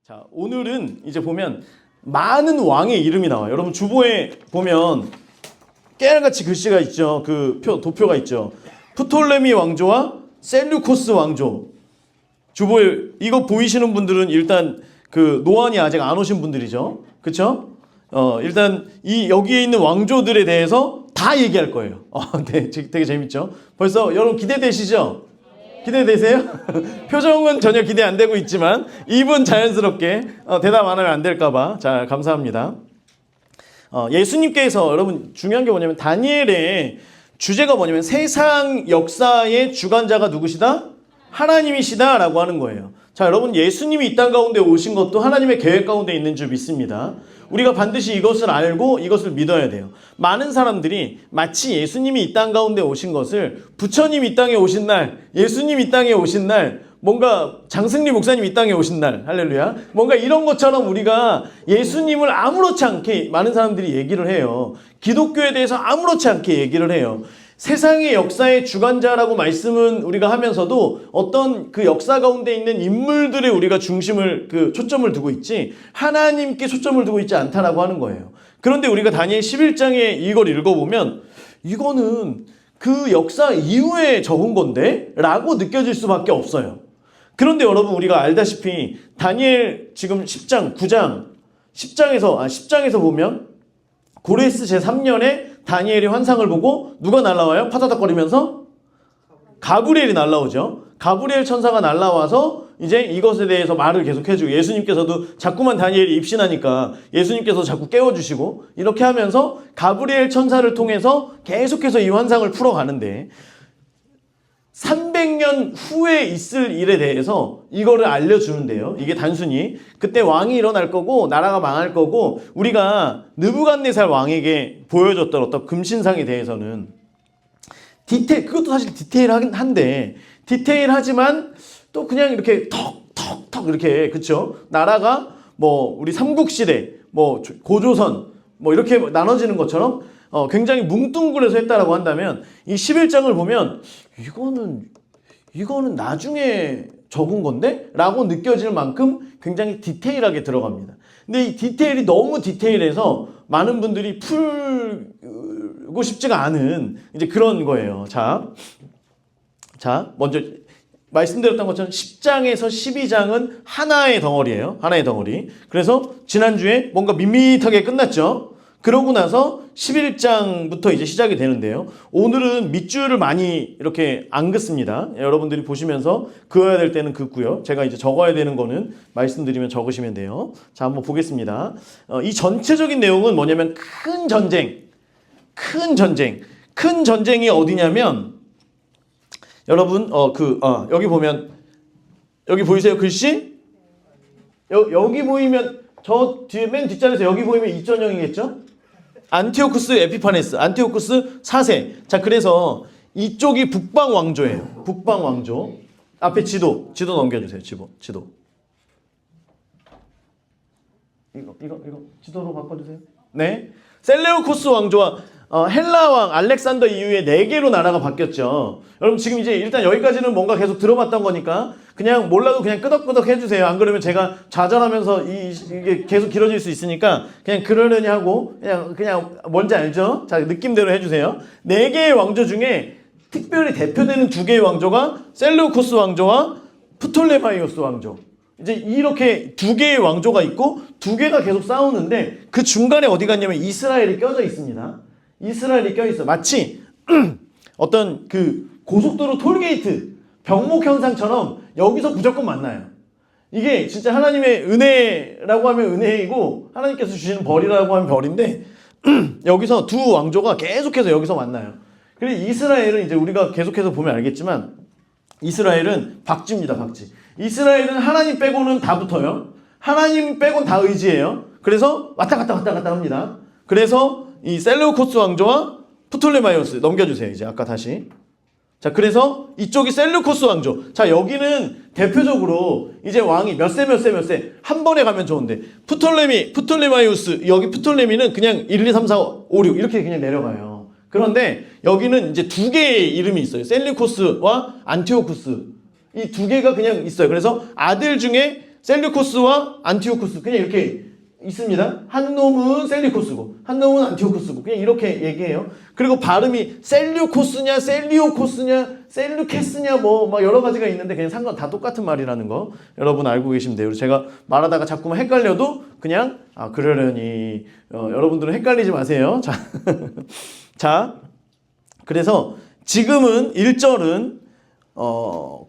자, 오늘은 이제 보면 많은 왕의 이름이 나와요. 여러분 주보에 보면 깨알같이 글씨가 있죠. 그 도표가 있죠. 프톨레미 왕조와 셀류코스 왕조. 주보에 이거 보이시는 분들은 일단 그 노안이 아직 안 오신 분들이죠. 그쵸? 일단 여기에 있는 왕조들에 대해서 다 얘기할 거예요. 네, 되게 재밌죠? 벌써 여러분 기대되시죠? 기대되세요? 표정은 전혀 기대 안 되고 있지만 입은 자연스럽게 대답 안 하면 안 될까봐. 자, 감사합니다. 예수님께서 여러분 중요한 게 뭐냐면 다니엘의 주제가 뭐냐면 세상 역사의 주관자가 누구시다? 하나님이시다 라고 하는 거예요. 자, 여러분 예수님이 이 땅 가운데 오신 것도 하나님의 계획 가운데 있는 줄 믿습니다. 우리가 반드시 이것을 알고 이것을 믿어야 돼요. 많은 사람들이 마치 예수님이 이 땅 가운데 오신 것을 부처님이 이 땅에 오신 날, 예수님이 이 땅에 오신 날, 뭔가 장승리 목사님이 이 땅에 오신 날, 할렐루야, 뭔가 이런 것처럼 우리가 예수님을 아무렇지 않게 많은 사람들이 얘기를 해요. 기독교에 대해서 아무렇지 않게 얘기를 해요. 세상의 역사의 주관자라고 말씀은 우리가 하면서도 어떤 그 역사 가운데 있는 인물들의 우리가 초점을 두고 있지 하나님께 초점을 두고 있지 않다라고 하는 거예요. 그런데 우리가 다니엘 11장에 이걸 읽어보면 이거는 그 역사 이후에 적은 건데? 라고 느껴질 수밖에 없어요. 그런데 여러분 우리가 알다시피 다니엘 지금 10장, 9장, 10장에서 보면 고레스 제3년에 다니엘이 환상을 보고 누가 날라와요? 파다닥거리면서? 가브리엘이 날라오죠. 가브리엘 천사가 날라와서 이제 이것에 대해서 말을 계속 해주고 예수님께서도 자꾸만 다니엘이 입신하니까 예수님께서 자꾸 깨워주시고 이렇게 하면서 가브리엘 천사를 통해서 계속해서 이 환상을 풀어가는데 300년 후에 있을 일에 대해서 이거를 알려주는데요. 이게 단순히 그때 왕이 일어날 거고 나라가 망할 거고 우리가 느부갓네살 왕에게 보여줬던 어떤 금신상에 대해서는 그것도 사실 디테일하긴 한데 디테일하지만 또 그냥 이렇게 턱턱턱 이렇게 그쵸? 나라가 뭐 우리 삼국시대 뭐 고조선 뭐 이렇게 나눠지는 것처럼 굉장히 뭉뚱그려서 했다라고 한다면 이 11장을 보면 이거는 나중에 적은 건데? 라고 느껴질 만큼 굉장히 디테일하게 들어갑니다. 근데 이 디테일이 너무 디테일해서 많은 분들이 풀고 싶지가 않은 이제 그런 거예요. 자, 먼저 말씀드렸던 것처럼 10장에서 12장은 하나의 덩어리예요. 하나의 덩어리. 그래서 지난주에 뭔가 밋밋하게 끝났죠. 그러고 나서 11장부터 이제 시작이 되는데요. 오늘은 밑줄을 많이 이렇게 안 긋습니다. 여러분들이 보시면서 그어야 될 때는 긋고요. 제가 이제 적어야 되는 거는 말씀드리면 적으시면 돼요. 자, 한번 보겠습니다. 이 전체적인 내용은 뭐냐면 큰 전쟁이 어디냐면 여러분 여기 보면 여기 보이세요? 글씨? 여기 보이면 저 뒤에 맨 뒷자리에서 여기 보이면 이전형이겠죠? 안티오쿠스 에피파네스, 안티오쿠스 4세. 자, 그래서 이쪽이 북방 왕조예요. 북방 왕조. 앞에 지도 넘겨주세요. 지도. 이거 지도로 바꿔주세요. 네. 셀레우코스 왕조와 헬라 왕 알렉산더 이후에 4개로 나라가 바뀌었죠. 여러분 지금 이제 일단 여기까지는 뭔가 계속 들어봤던 거니까 그냥 몰라도 그냥 끄덕끄덕 해주세요. 안 그러면 제가 좌절하면서 이게 계속 길어질 수 있으니까 그냥 그러려니 하고 그냥 뭔지 알죠? 자, 느낌대로 해주세요. 4개의 왕조 중에 특별히 대표되는 2개의 왕조가 셀레우코스 왕조와 프톨레마이오스 왕조. 이제 이렇게 2개의 왕조가 있고 2개가 계속 싸우는데 그 중간에 어디 갔냐면 이스라엘이 껴져 있습니다. 이스라엘이 껴있어. 마치 어떤 그 고속도로 톨게이트 병목 현상처럼 여기서 무조건 만나요. 이게 진짜 하나님의 은혜라고 하면 은혜이고 하나님께서 주시는 벌이라고 하면 벌인데 여기서 두 왕조가 계속해서 여기서 만나요. 그리고 이스라엘은 이제 우리가 계속해서 보면 알겠지만 이스라엘은 박쥐입니다. 박쥐. 이스라엘은 하나님 빼고는 다 붙어요. 하나님 빼고는 다 의지해요. 그래서 왔다 갔다 합니다. 그래서 이 셀레우코스 왕조와 프톨레마이오스 넘겨주세요. 이제 아까 다시. 자, 그래서 이쪽이 셀레우코스 왕조. 자, 여기는 대표적으로 이제 왕이 몇 세 한 번에 가면 좋은데 프톨레마이오스 여기 프톨레미는 그냥 1, 2, 3, 4, 5, 6 이렇게 그냥 내려가요. 그런데 여기는 이제 2개의 이름이 있어요. 셀레우코스와 안티오쿠스. 이 2개가 그냥 있어요. 그래서 아들 중에 셀류코스와 안티오쿠스 그냥 이렇게 있습니다. 한 놈은 셀류코스고 한 놈은 안티오쿠스고 그냥 이렇게 얘기해요. 그리고 발음이 셀류코스냐 셀리오코스냐 셀류케스냐 뭐 여러 가지가 있는데 그냥 상관 다 똑같은 말이라는 거 여러분 알고 계시면 돼요. 제가 말하다가 자꾸만 헷갈려도 그냥 그러려니 여러분들은 헷갈리지 마세요. 자, 자 그래서 지금은 1절은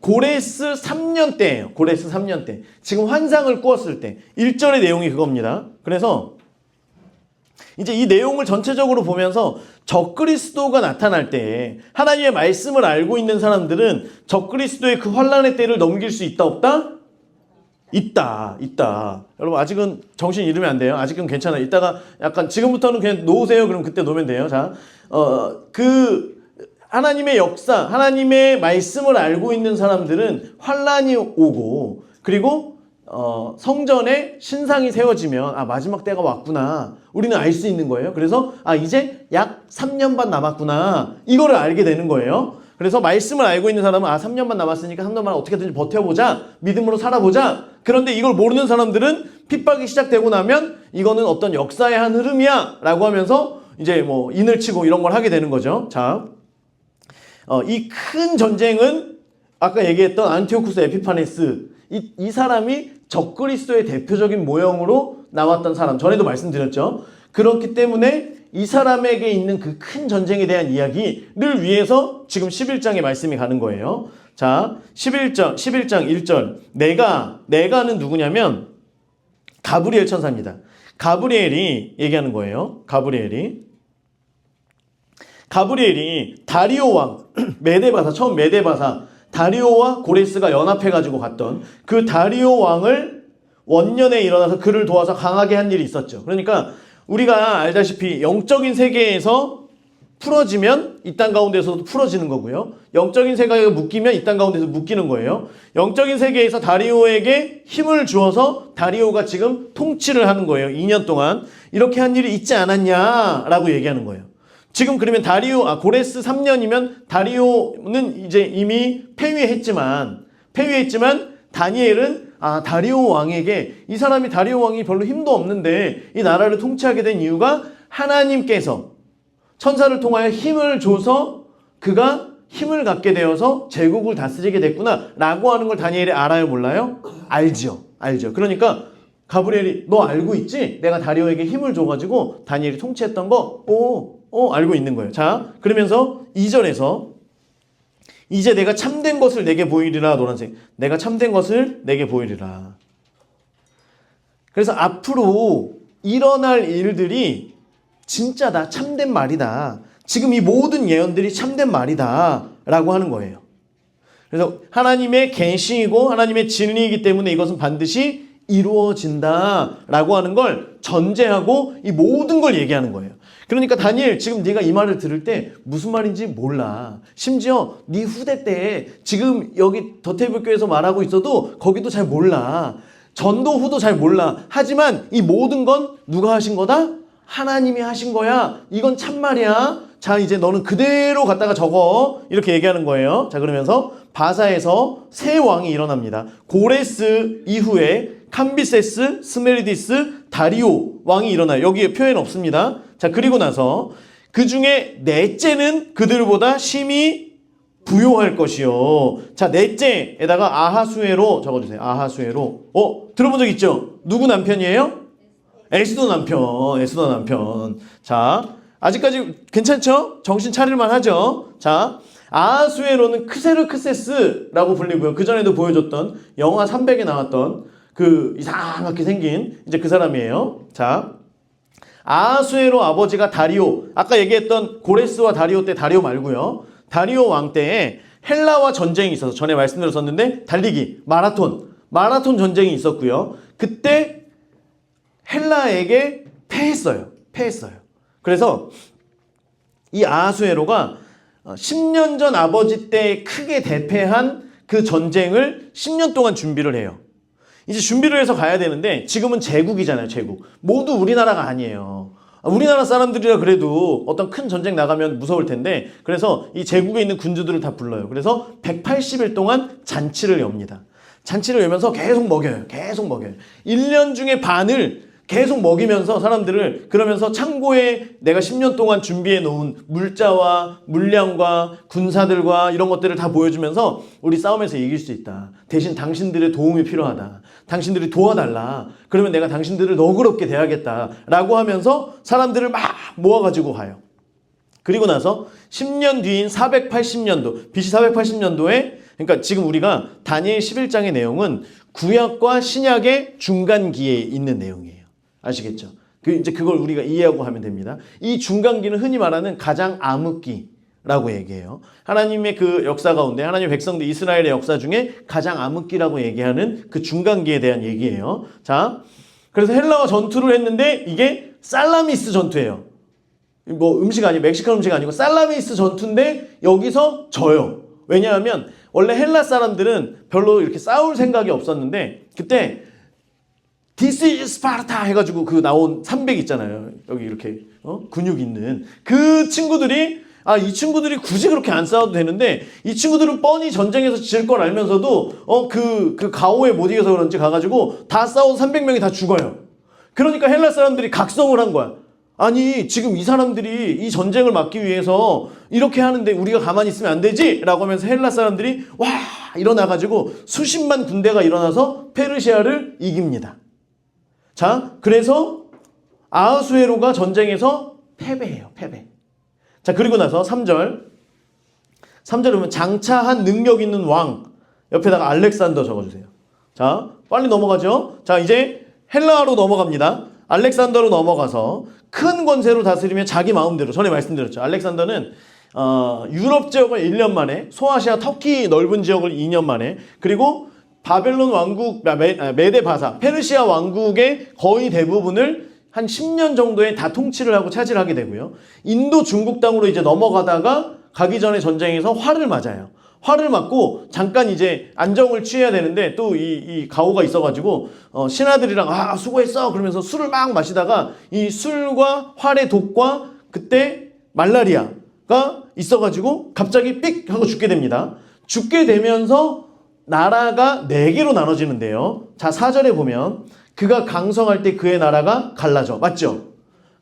고레스 3년 때예요. 고레스 3년 때. 지금 환상을 꾸었을 때. 1절의 내용이 그겁니다. 그래서 이제 이 내용을 전체적으로 보면서 적그리스도가 나타날 때 하나님의 말씀을 알고 있는 사람들은 적그리스도의 그 환란의 때를 넘길 수 있다 없다? 있다. 여러분 아직은 정신 잃으면 안 돼요. 아직은 괜찮아요. 이따가 약간 지금부터는 그냥 놓으세요. 그럼 그때 놓으면 돼요. 자, 하나님의 역사, 하나님의 말씀을 알고 있는 사람들은 환란이 오고 그리고 성전에 신상이 세워지면 마지막 때가 왔구나. 우리는 알 수 있는 거예요. 그래서 이제 약 3년 반 남았구나. 이거를 알게 되는 거예요. 그래서 말씀을 알고 있는 사람은 3년 반 남았으니까 3년 반 어떻게든지 버텨보자. 믿음으로 살아보자. 그런데 이걸 모르는 사람들은 핍박이 시작되고 나면 이거는 어떤 역사의 한 흐름이야 라고 하면서 이제 뭐 인을 치고 이런 걸 하게 되는 거죠. 자, 이 큰 전쟁은 아까 얘기했던 안티오쿠스 에피파네스 이 사람이 적그리스도의 대표적인 모형으로 나왔던 사람 전에도 말씀드렸죠. 그렇기 때문에 이 사람에게 있는 그 큰 전쟁에 대한 이야기를 위해서 지금 11장의 말씀이 가는 거예요. 자, 11장 1절 내가는 누구냐면 가브리엘 천사입니다. 가브리엘이 얘기하는 거예요. 가브리엘이 다리오 왕 메데바사 처음 메데바사 다리오와 고레스가 연합해가지고 갔던 그 다리오 왕을 원년에 일어나서 그를 도와서 강하게 한 일이 있었죠. 그러니까 우리가 알다시피 영적인 세계에서 풀어지면 이 땅 가운데서도 풀어지는 거고요. 영적인 세계가 묶이면 이 땅 가운데서 묶이는 거예요. 영적인 세계에서 다리오에게 힘을 주어서 다리오가 지금 통치를 하는 거예요. 2년 동안 이렇게 한 일이 있지 않았냐라고 얘기하는 거예요. 지금 그러면 고레스 3년이면 다리오는 이제 이미 폐위했지만 다니엘은 다리오 왕에게 이 사람이 다리오 왕이 별로 힘도 없는데 이 나라를 통치하게 된 이유가 하나님께서 천사를 통하여 힘을 줘서 그가 힘을 갖게 되어서 제국을 다스리게 됐구나 라고 하는 걸 다니엘이 알아요 몰라요? 알죠. 그러니까 가브리엘이 너 알고 있지? 내가 다리오에게 힘을 줘가지고 다니엘이 통치했던 거 알고 있는 거예요. 자, 그러면서 2절에서 이제 내가 참된 것을 내게 보이리라. 노란색. 내가 참된 것을 내게 보이리라. 그래서 앞으로 일어날 일들이 진짜다. 참된 말이다. 지금 이 모든 예언들이 참된 말이다. 라고 하는 거예요. 그래서 하나님의 계시이고 하나님의 진리이기 때문에 이것은 반드시 이루어진다. 라고 하는 걸 전제하고 이 모든 걸 얘기하는 거예요. 그러니까 다니엘 지금 네가 이 말을 들을 때 무슨 말인지 몰라. 심지어 네 후대 때 지금 여기 더테이블교회에서 말하고 있어도 거기도 잘 몰라. 전도후도 잘 몰라. 하지만 이 모든 건 누가 하신 거다? 하나님이 하신 거야. 이건 참말이야. 자, 이제 너는 그대로 갖다가 적어. 이렇게 얘기하는 거예요. 자, 그러면서 바사에서 새 왕이 일어납니다. 고레스 이후에 캄비세스, 스메리디스, 다리오 왕이 일어나요. 여기에 표현 없습니다. 자, 그리고 나서 그 중에 넷째는 그들보다 심히 부요할 것이요. 자, 넷째에다가 아하수에로 적어주세요. 아하수에로. 들어본 적 있죠? 누구 남편이에요? 에스더 남편. 자, 아직까지 괜찮죠? 정신 차릴만 하죠? 자, 아하수에로는 크세르크세스라고 불리고요. 그전에도 보여줬던 영화 300에 나왔던 그 이상하게 생긴 이제 그 사람이에요. 자, 아하수에로 아버지가 다리오, 아까 얘기했던 고레스와 다리오 때 다리오 말고요. 다리오 왕 때에 헬라와 전쟁이 있어서 전에 말씀드렸었는데 달리기, 마라톤 전쟁이 있었고요. 그때 헬라에게 패했어요. 그래서 이 아하수에로가 10년 전 아버지 때 크게 대패한 그 전쟁을 10년 동안 준비를 해요. 이제 준비를 해서 가야 되는데 지금은 제국이잖아요. 제국. 모두 우리나라가 아니에요. 우리나라 사람들이라 그래도 어떤 큰 전쟁 나가면 무서울 텐데 그래서 이 제국에 있는 군주들을 다 불러요. 그래서 180일 동안 잔치를 엽니다. 잔치를 열면서 계속 먹여요. 계속 먹여요. 1년 중에 반을 계속 먹이면서 사람들을, 그러면서 창고에 내가 10년 동안 준비해 놓은 물자와 물량과 군사들과 이런 것들을 다 보여주면서 우리 싸움에서 이길 수 있다. 대신 당신들의 도움이 필요하다. 당신들이 도와달라. 그러면 내가 당신들을 너그럽게 대하겠다. 라고 하면서 사람들을 막 모아가지고 가요. 그리고 나서 10년 뒤인 480년도, BC 480년도에, 그러니까 지금 우리가 다니엘 11장의 내용은 구약과 신약의 중간기에 있는 내용이에요. 아시겠죠? 이제 그걸 우리가 이해하고 하면 됩니다. 이 중간기는 흔히 말하는 가장 암흑기라고 얘기해요. 하나님의 그 역사 가운데, 하나님의 백성들 이스라엘의 역사 중에 가장 암흑기라고 얘기하는 그 중간기에 대한 얘기예요. 자, 그래서 헬라와 전투를 했는데 이게 살라미스 전투예요. 뭐 음식 아니고, 멕시칸 음식 아니고 살라미스 전투인데 여기서 져요. 왜냐하면 원래 헬라 사람들은 별로 이렇게 싸울 생각이 없었는데, 그때 This is Sparta 해가지고 그 나온 300 있잖아요. 여기 이렇게 근육 있는 그 친구들이, 이 친구들이 굳이 그렇게 안 싸워도 되는데 이 친구들은 뻔히 전쟁에서 질 걸 알면서도 그 가오에 못 이겨서 그런지 가가지고 다 싸워서 300명이 다 죽어요. 그러니까 헬라 사람들이 각성을 한 거야. 아니 지금 이 사람들이 이 전쟁을 막기 위해서 이렇게 하는데 우리가 가만히 있으면 안 되지? 라고 하면서 헬라 사람들이 와 일어나가지고 수십만 군대가 일어나서 페르시아를 이깁니다. 자, 그래서 아하수에로가 전쟁에서 패배해요. 패배. 자, 그리고 나서 3절 보면 장차한 능력 있는 왕, 옆에다가 알렉산더 적어주세요. 자, 빨리 넘어가죠. 자, 이제 헬라로 넘어갑니다. 알렉산더로 넘어가서 큰 권세로 다스리며 자기 마음대로, 전에 말씀드렸죠. 알렉산더는 유럽 지역을 1년 만에, 소아시아 터키 넓은 지역을 2년 만에, 그리고 바벨론 왕국, 메데 바사, 페르시아 왕국의 거의 대부분을 한 10년 정도에 다 통치를 하고 차지를 하게 되고요. 인도 중국 땅으로 이제 넘어가다가 가기 전에 전쟁에서 화를 맞아요. 화를 맞고 잠깐 이제 안정을 취해야 되는데 또 이 가오가 있어가지고 신하들이랑 수고했어 그러면서 술을 막 마시다가 이 술과 활의 독과 그때 말라리아가 있어가지고 갑자기 삑 하고 죽게 됩니다. 죽게 되면서 나라가 4개로 나눠지는데요. 자, 4절에 보면 그가 강성할 때 그의 나라가 갈라져. 맞죠?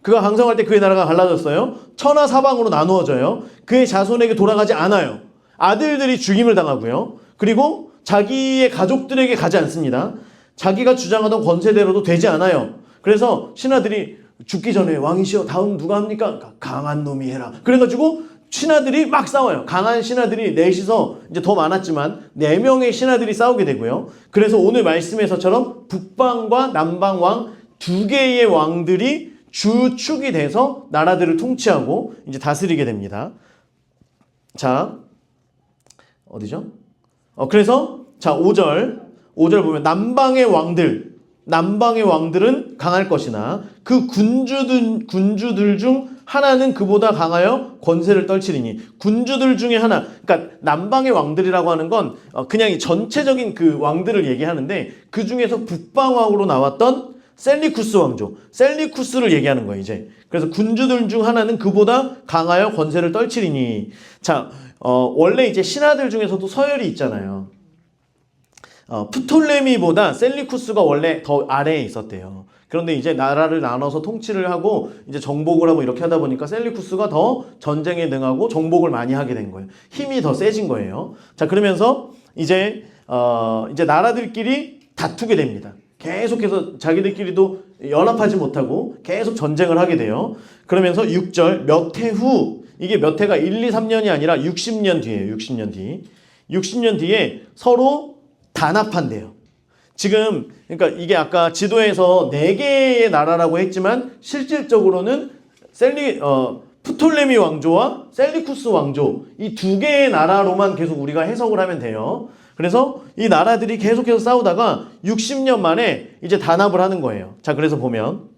그가 강성할 때 그의 나라가 갈라졌어요. 천하 사방으로 나누어져요. 그의 자손에게 돌아가지 않아요. 아들들이 죽임을 당하고요. 그리고 자기의 가족들에게 가지 않습니다. 자기가 주장하던 권세대로도 되지 않아요. 그래서 신하들이 죽기 전에 왕이시여 다음 누가 합니까? 강한 놈이 해라. 그래가지고 신하들이 막 싸워요. 강한 신하들이 넷이서 이제 더 많았지만 4명의 신하들이 싸우게 되고요. 그래서 오늘 말씀에서처럼 북방과 남방 왕 2개의 왕들이 주축이 돼서 나라들을 통치하고 이제 다스리게 됩니다. 자, 어디죠? 그래서 자, 5절 보면 남방의 왕들은 강할 것이나 그 군주들 중 하나는 그보다 강하여 권세를 떨치리니. 군주들 중에 하나, 그러니까 남방의 왕들이라고 하는 건 그냥 이 전체적인 그 왕들을 얘기하는데 그 중에서 북방왕으로 나왔던 셀리쿠스 왕조, 셀리쿠스를 얘기하는 거예요 이제. 그래서 군주들 중 하나는 그보다 강하여 권세를 떨치리니. 자, 원래 이제 신하들 중에서도 서열이 있잖아요. 프톨레미보다 셀리쿠스가 원래 더 아래에 있었대요. 그런데 이제 나라를 나눠서 통치를 하고 이제 정복을 하고 이렇게 하다 보니까 셀리쿠스가 더 전쟁에 능하고 정복을 많이 하게 된 거예요. 힘이 더 세진 거예요. 자, 그러면서 이제 나라들끼리 다투게 됩니다. 계속해서 자기들끼리도 연합하지 못하고 계속 전쟁을 하게 돼요. 그러면서 6절 몇 해 후, 이게 몇 해가 1, 2, 3년이 아니라 60년 뒤에요. 60년 뒤. 60년 뒤에 서로 단합한대요. 지금 그러니까 이게 아까 지도에서 4개의 나라라고 했지만 실질적으로는 프톨레미 왕조와 셀리쿠스 왕조 이 2개의 나라로만 계속 우리가 해석을 하면 돼요. 그래서 이 나라들이 계속해서 싸우다가 60년 만에 이제 단합을 하는 거예요. 자, 그래서 보면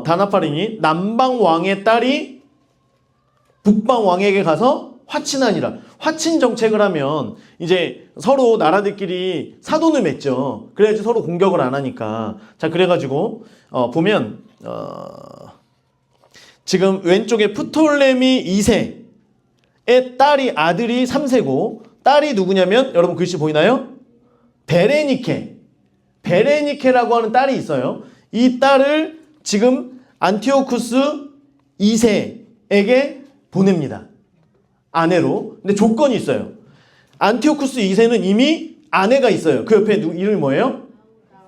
단합하리니 남방 왕의 딸이 북방 왕에게 가서 화친하니라. 화친 정책을 하면 이제 서로 나라들끼리 사돈을 맺죠. 그래야지 서로 공격을 안 하니까. 자, 그래가지고 보면 지금 왼쪽에 프톨레미 2세의 아들이 3세고 딸이 누구냐면 여러분 글씨 보이나요? 베레니케라고 하는 딸이 있어요. 이 딸을 지금 안티오쿠스 2세에게 보냅니다. 아내로. 근데 조건이 있어요. 안티오쿠스 2세는 이미 아내가 있어요. 그 옆에 이름이 뭐예요?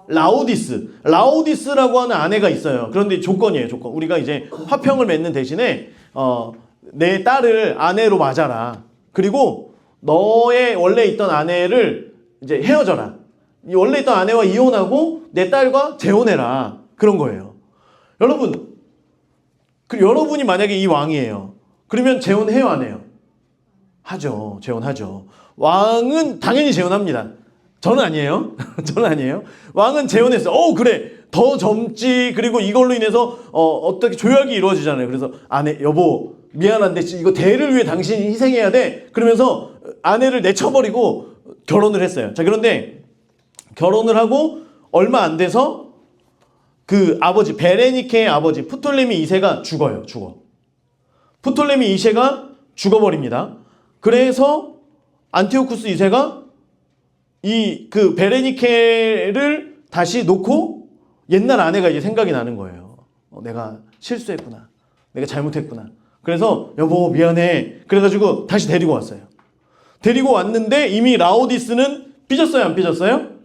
라오디스라고 하는 아내가 있어요. 그런데 조건이에요, 조건. 우리가 이제 화평을 맺는 대신에 내 딸을 아내로 맞아라. 그리고 너의 원래 있던 아내를 이제 헤어져라. 원래 있던 아내와 이혼하고 내 딸과 재혼해라. 그런 거예요. 여러분, 여러분이 만약에 이 왕이에요. 그러면 재혼해요, 안 해요? 하죠. 재혼하죠. 왕은 당연히 재혼합니다. 저는 아니에요. 저는 아니에요. 왕은 재혼했어요. 그래. 더 젊지. 그리고 이걸로 인해서 어떻게 조약이 이루어지잖아요. 그래서 아내, 여보, 미안한데 이거 대를 위해 당신이 희생해야 돼. 그러면서 아내를 내쳐버리고 결혼을 했어요. 자, 그런데 결혼을 하고 얼마 안 돼서 그 아버지, 베레니케의 아버지 프톨레미 2세가 죽어요. 프톨레미 2세가 죽어버립니다. 그래서 안티오쿠스 2세가 그 베레니케를 다시 놓고 옛날 아내가 이제 생각이 나는 거예요. 내가 실수했구나. 내가 잘못했구나. 그래서 여보 미안해. 그래가지고 다시 데리고 왔어요. 데리고 왔는데 이미 라오디스는 삐졌어요, 안 삐졌어요?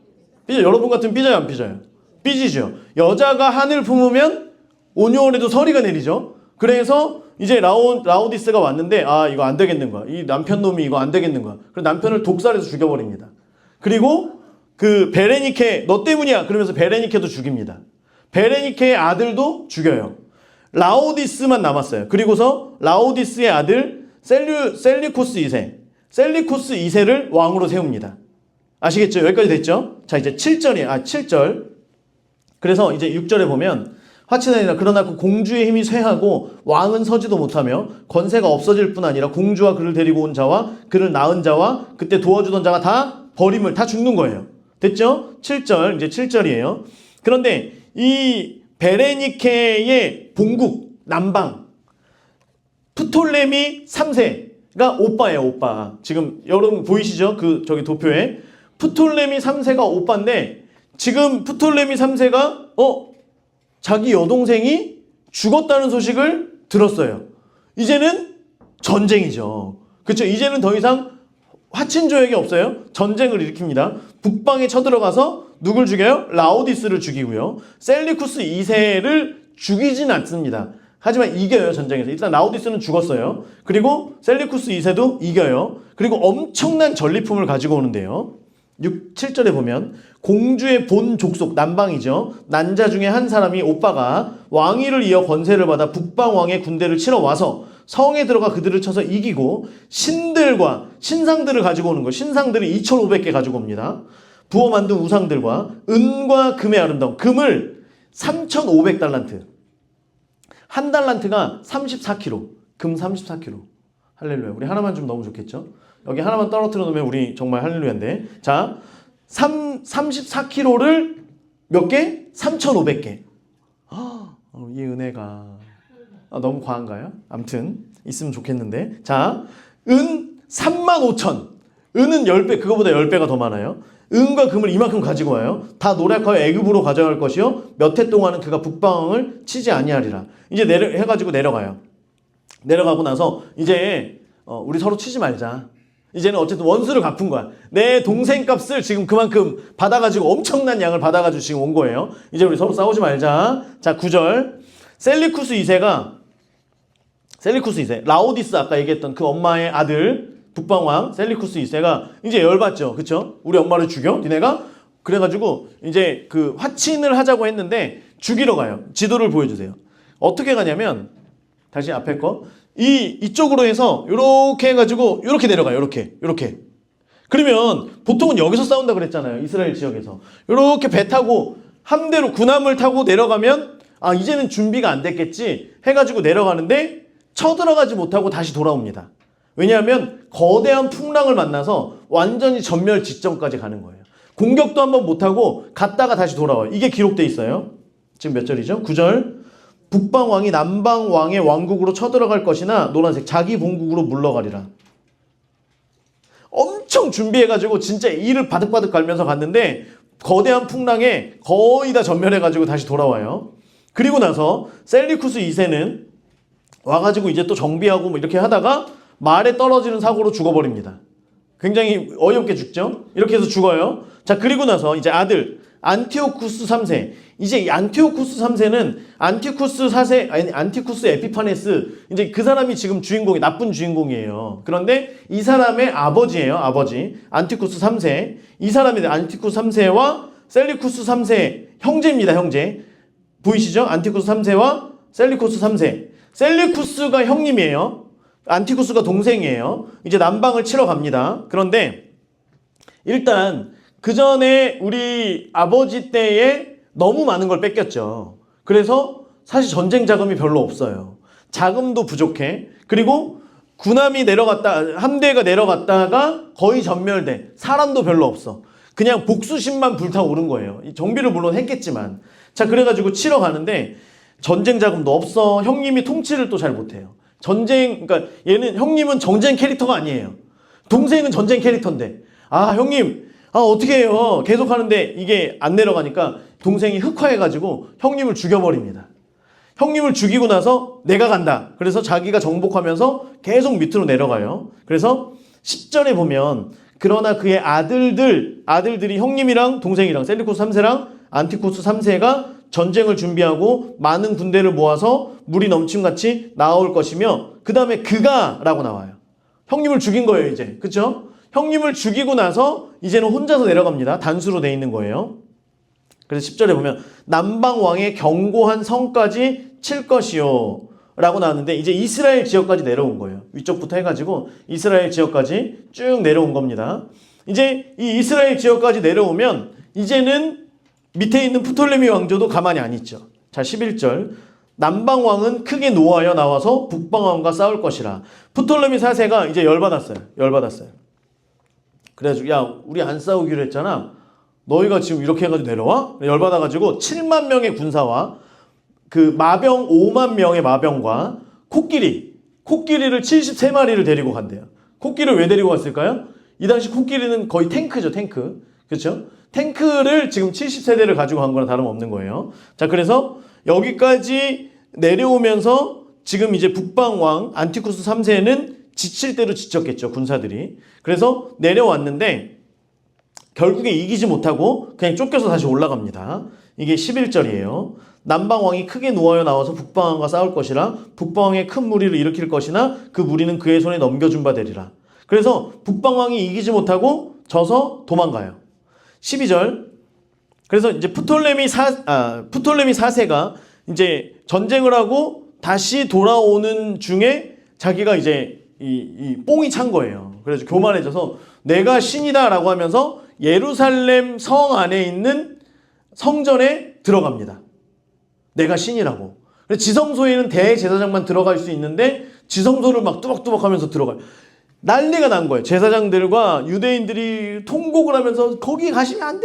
여러분 같으면 삐져요, 안 삐져요? 삐지죠. 여자가 한을 품으면 온유월에도 서리가 내리죠. 그래서 이제 라오디스가 왔는데 이거 안 되겠는 거야. 이 남편 놈이 이거 안 되겠는 거야. 그래서 남편을 독살해서 죽여버립니다. 그리고 그 베레니케 너 때문이야. 그러면서 베레니케도 죽입니다. 베레니케의 아들도 죽여요. 라오디스만 남았어요. 그리고서 라오디스의 아들 셀리코스 2세를 왕으로 세웁니다. 아시겠죠? 여기까지 됐죠? 자, 이제 7절이에요. 7절. 그래서 이제 6절에 보면 화친아니라 그러나 그 공주의 힘이 쇠하고 왕은 서지도 못하며 권세가 없어질 뿐 아니라 공주와 그를 데리고 온 자와 그를 낳은 자와 그때 도와주던 자가 다 버림을 다 죽는 거예요. 됐죠? 7절, 이제 7절이에요. 그런데 이 베레니케의 본국, 남방, 프톨레미 3세가 오빠예요, 오빠. 지금 여러분 보이시죠? 저기 도표에. 프톨레미 3세가 오빠인데, 지금 프톨레미 3세가, 자기 여동생이 죽었다는 소식을 들었어요. 이제는 전쟁이죠. 그렇죠? 이제는 더 이상 화친조약이 없어요. 전쟁을 일으킵니다. 북방에 쳐들어가서 누굴 죽여요? 라오디스를 죽이고요. 셀리쿠스 2세를 죽이진 않습니다. 하지만 이겨요, 전쟁에서. 일단 라오디스는 죽었어요. 그리고 셀리쿠스 2세도 이겨요. 그리고 엄청난 전리품을 가지고 오는데요. 7절에 보면 공주의 본 족속, 남방이죠. 난자 중에 한 사람이 오빠가 왕위를 이어 권세를 받아 북방 왕의 군대를 치러 와서 성에 들어가 그들을 쳐서 이기고 신들과 신상들을 가지고 오는 거예요. 신상들이 2,500개 가지고 옵니다. 부어 만든 우상들과 은과 금의 아름다움. 금을 3,500달란트. 한 달란트가 34kg. 금 34kg. 할렐루야. 우리 하나만 좀 넣으면 좋겠죠? 여기 하나만 떨어뜨려 놓으면 우리 정말 할렐루야인데. 자, 34kg를 몇 개? 3,500개. 이 은혜가 너무 과한가요? 아무튼 있으면 좋겠는데. 자, 은 35,000. 은은 10배, 그거보다 10배가 더 많아요. 은과 금을 이만큼 가지고 와요. 다 노력하여 애굽으로 가져갈 것이요. 몇 해 동안은 그가 북방을 치지 아니하리라. 이제 해가지고 내려가요. 내려가고 나서 이제 우리 서로 치지 말자. 이제는 어쨌든 원수를 갚은 거야. 내 동생 값을 지금 그만큼 받아가지고 엄청난 양을 받아가지고 지금 온 거예요. 이제 우리 서로 싸우지 말자. 자, 9절. 셀리쿠스 2세 라오디스 아까 얘기했던 그 엄마의 아들 북방왕 셀리쿠스 2세가 이제 열받죠. 그쵸? 우리 엄마를 죽여? 니네가? 그래가지고 이제 그 화친을 하자고 했는데 죽이러 가요. 지도를 보여주세요. 어떻게 가냐면 다시 앞에 거 이쪽으로 해서 요렇게 해가지고 요렇게 내려가요. 요렇게. 그러면 보통은 여기서 싸운다 그랬잖아요. 이스라엘 지역에서. 요렇게 배 타고 함대로 군함을 타고 내려가면 이제는 준비가 안 됐겠지 해가지고 내려가는데 쳐들어가지 못하고 다시 돌아옵니다. 왜냐하면 거대한 풍랑을 만나서 완전히 전멸 직전까지 가는 거예요. 공격도 한번 못하고 갔다가 다시 돌아와요. 이게 기록돼 있어요. 지금 몇 절이죠? 9절. 북방왕이 남방왕의 왕국으로 쳐들어갈 것이나 노란색 자기 본국으로 물러가리라. 엄청 준비해가지고 진짜 이를 바득바득 갈면서 갔는데 거대한 풍랑에 거의 다 전멸해가지고 다시 돌아와요. 그리고 나서 셀리쿠스 2세는 와가지고 이제 또 정비하고 뭐 이렇게 하다가 말에 떨어지는 사고로 죽어버립니다. 굉장히 어이없게 죽죠. 이렇게 해서 죽어요. 자, 그리고 나서 이제 아들 안티오쿠스 3세. 이제 이 안티오쿠스 3세는 안티쿠스 4세, 아니 안티쿠스 에피파네스, 이제 그 사람이 지금 주인공이, 나쁜 주인공이에요. 그런데 이 사람의 아버지예요. 아버지 안티쿠스 3세. 이 사람이 안티쿠스 3세와 셀리쿠스 3세 형제입니다. 형제. 보이시죠? 안티쿠스 3세와 셀리쿠스 3세. 셀리쿠스가 형님이에요. 안티쿠스가 동생이에요. 이제 남방을 치러 갑니다. 그런데 일단 그 전에 우리 아버지 때에 너무 많은 걸 뺏겼죠. 그래서 사실 전쟁 자금이 별로 없어요. 자금도 부족해. 그리고 군함이 내려갔다, 함대가 내려갔다가 거의 전멸돼. 사람도 별로 없어. 그냥 복수심만 불타오른 거예요. 정비를 물론 했겠지만. 자, 그래가지고 치러 가는데 전쟁 자금도 없어. 형님이 통치를 또 잘 못해요. 그러니까 얘는, 형님은 전쟁 캐릭터가 아니에요. 동생은 전쟁 캐릭터인데, 아, 형님, 어떻게 해요? 계속 하는데 이게 안 내려가니까 동생이 흑화해가지고 형님을 죽여버립니다. 형님을 죽이고 나서 내가 간다. 그래서 자기가 정복하면서 계속 밑으로 내려가요. 그래서 10절에 보면, 그러나 그의 아들들이 형님이랑 동생이랑 셀리쿠스 3세랑 안티쿠스 3세가 전쟁을 준비하고 많은 군대를 모아서 물이 넘침같이 나올 것이며, 그 다음에 그가 라고 나와요. 형님을 죽인 거예요, 이제. 그쵸? 형님을 죽이고 나서 이제는 혼자서 내려갑니다. 단수로 돼 있는 거예요. 그래서 10절에 보면 남방 왕의 견고한 성까지 칠 것이요 라고 나왔는데, 이제 이스라엘 지역까지 내려온 거예요. 위쪽부터 해가지고 이스라엘 지역까지 쭉 내려온 겁니다. 이제 이 이스라엘 지역까지 내려오면 이제는 밑에 있는 프톨레미 왕조도 가만히 안 있죠. 자, 11절. 남방 왕은 크게 노하여 나와서 북방 왕과 싸울 것이라. 프톨레미 4세가 이제 열받았어요. 그래가지고, 야, 우리 안 싸우기로 했잖아. 너희가 지금 이렇게 해가지고 내려와? 열받아가지고 7만 명의 군사와 그 마병 5만 명의 마병과 코끼리를 73마리를 데리고 간대요. 코끼리를 왜 데리고 갔을까요? 이 당시 코끼리는 거의 탱크죠, 탱크. 그렇죠? 탱크를 지금 70세대를 가지고 간 거랑 다름없는 거예요. 자, 그래서 여기까지 내려오면서 지금 이제 북방왕 안티쿠스 3세는 지칠 대로 지쳤겠죠, 군사들이. 그래서 내려왔는데 결국에 이기지 못하고 그냥 쫓겨서 다시 올라갑니다. 이게 11절이에요. 남방왕이 크게 노하여 나와서 북방왕과 싸울 것이라. 북방왕의 큰 무리를 일으킬 것이나 그 무리는 그의 손에 넘겨준 바 되리라. 그래서 북방왕이 이기지 못하고 져서 도망가요. 12절. 그래서 이제 프톨레미 4세가 이제 전쟁을 하고 다시 돌아오는 중에 자기가 이제 이 뽕이 찬 거예요. 그래서 교만해져서 내가 신이다라고 하면서 예루살렘 성 안에 있는 성전에 들어갑니다. 내가 신이라고. 그래서 지성소에는 대제사장만 들어갈 수 있는데 지성소를 막 뚜벅뚜벅 하면서 들어가요. 난리가 난 거예요. 제사장들과 유대인들이 통곡을 하면서 거기 가시면 안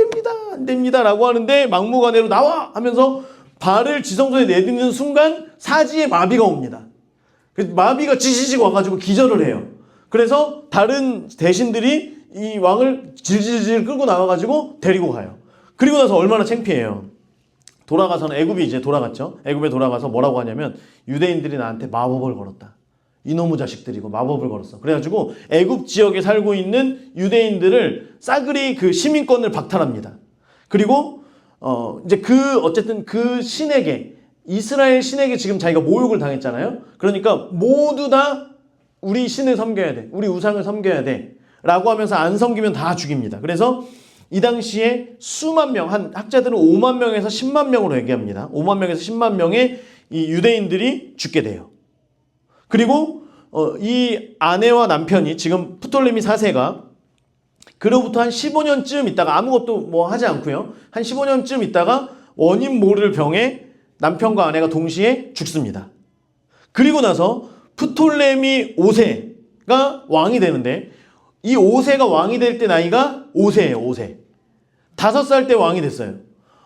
됩니다 라고 하는데 막무가내로 나와 하면서 발을 지성소에 내딛는 순간 사지에 마비가 옵니다. 마비가 지지직 와가지고 기절을 해요. 그래서 다른 대신들이 이 왕을 질질질 끌고 나와가지고 데리고 가요. 그리고 나서 얼마나 창피해요. 돌아가서는 애굽이 이제 돌아갔죠. 애굽에 돌아가서 뭐라고 하냐면 유대인들이 나한테 마법을 걸었다. 이놈의 자식들이고 마법을 걸었어. 그래가지고 애굽 지역에 살고 있는 유대인들을 싸그리 그 시민권을 박탈합니다. 그리고 이제 어쨌든 그 신에게, 이스라엘 신에게 지금 자기가 모욕을 당했잖아요. 그러니까 모두 다 우리 신을 섬겨야 돼. 우리 우상을 섬겨야 돼. 라고 하면서 안 섬기면 다 죽입니다. 그래서 이 당시에 수만 명, 한 학자들은 5만 명에서 10만 명으로 얘기합니다. 5만 명에서 10만 명의 이 유대인들이 죽게 돼요. 그리고 이 아내와 남편이 지금 프톨레미 4세가 그로부터 한 15년쯤 있다가 아무것도 뭐 하지 않고요. 한 15년쯤 있다가 원인 모를 병에 남편과 아내가 동시에 죽습니다. 그리고 나서 프톨레미 5세가 왕이 되는데 이 5세가 왕이 될 때 나이가 5세예요. 5세. 5살 때 왕이 됐어요.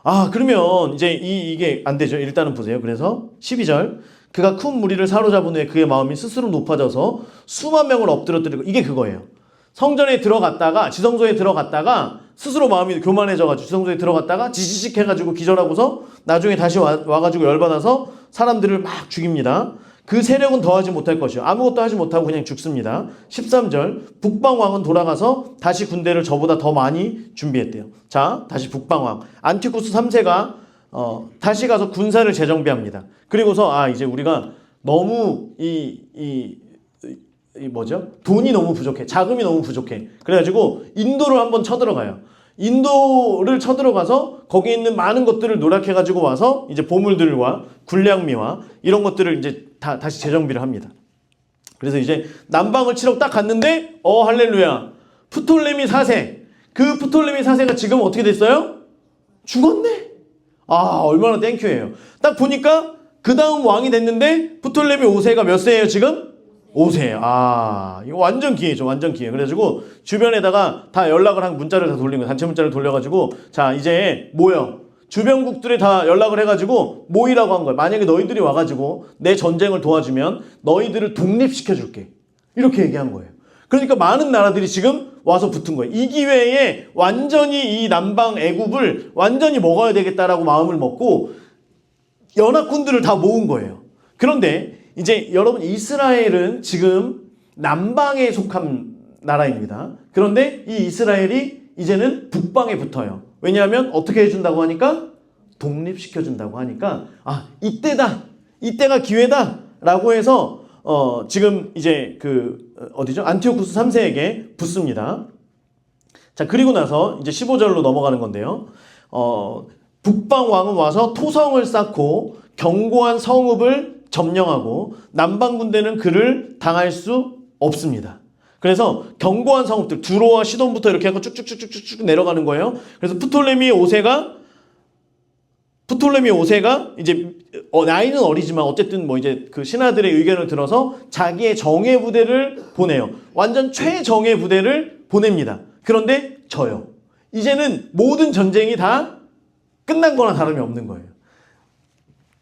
아, 그러면 이제 이게 안 되죠. 일단은 보세요. 그래서 12절. 그가 큰 무리를 사로잡은 후에 그의 마음이 스스로 높아져서 수만 명을 엎드려뜨리고, 이게 그거예요. 성전에 들어갔다가 지성소에 들어갔다가 스스로 마음이 교만해져가지고 지성소에 들어갔다가 지지직 해가지고 기절하고서 나중에 다시 와가지고 열받아서 사람들을 막 죽입니다. 그 세력은 더하지 못할 것이요. 아무것도 하지 못하고 그냥 죽습니다. 13절 북방왕은 돌아가서 다시 군대를 저보다 더 많이 준비했대요. 자, 다시 북방왕 안티쿠스 3세가 다시 가서 군사를 재정비합니다. 그리고서 이제 우리가 너무 돈이 너무 부족해. 자금이 너무 부족해. 그래가지고 인도를 한번 쳐들어가요. 인도를 쳐들어가서 거기 있는 많은 것들을 노력해가지고 와서 이제 보물들과 군량미와 이런 것들을 이제 다시 재정비를 합니다. 그래서 이제 남방을 치러 딱 갔는데 할렐루야. 프톨레미 4세. 그 프톨레미 4세가 지금 어떻게 됐어요? 죽었네. 얼마나 땡큐예요. 딱 보니까 그 다음 왕이 됐는데 프톨레미 5세가 몇 세예요 지금? 5세. 이거 완전 기회죠. 완전 기회. 그래가지고 주변에다가 다 연락을 한 문자를 다 돌린 거예요. 단체 문자를 돌려가지고 자 이제 모여. 주변국들에 다 연락을 해가지고 모이라고 한 거예요. 만약에 너희들이 와가지고 내 전쟁을 도와주면 너희들을 독립시켜줄게. 이렇게 얘기한 거예요. 그러니까 많은 나라들이 지금 와서 붙은 거예요. 이 기회에 완전히 이 남방 애굽을 완전히 먹어야 되겠다라고 마음을 먹고 연합군들을 다 모은 거예요. 그런데 이제 여러분 이스라엘은 지금 남방에 속한 나라입니다. 그런데 이 이스라엘이 이제는 북방에 붙어요. 왜냐하면 어떻게 해준다고 하니까 독립시켜준다고 하니까 이때다. 이때가 기회다. 라고 해서 지금 이제 어디죠? 안티오쿠스 3세에게 붙습니다. 자, 그리고 나서 이제 15절로 넘어가는 건데요. 북방 왕은 와서 토성을 쌓고 견고한 성읍을 점령하고 남방 군대는 그를 당할 수 없습니다. 그래서 견고한 성읍들 두로와 시돈부터 이렇게 하고 쭉쭉쭉쭉쭉 내려가는 거예요. 그래서 프톨레미 5세가 이제 나이는 어리지만 어쨌든 뭐 이제 그 신하들의 의견을 들어서 자기의 정예 부대를 보내요. 완전 최정예 부대를 보냅니다. 그런데 져요. 이제는 모든 전쟁이 다 끝난 거나 다름이 없는 거예요.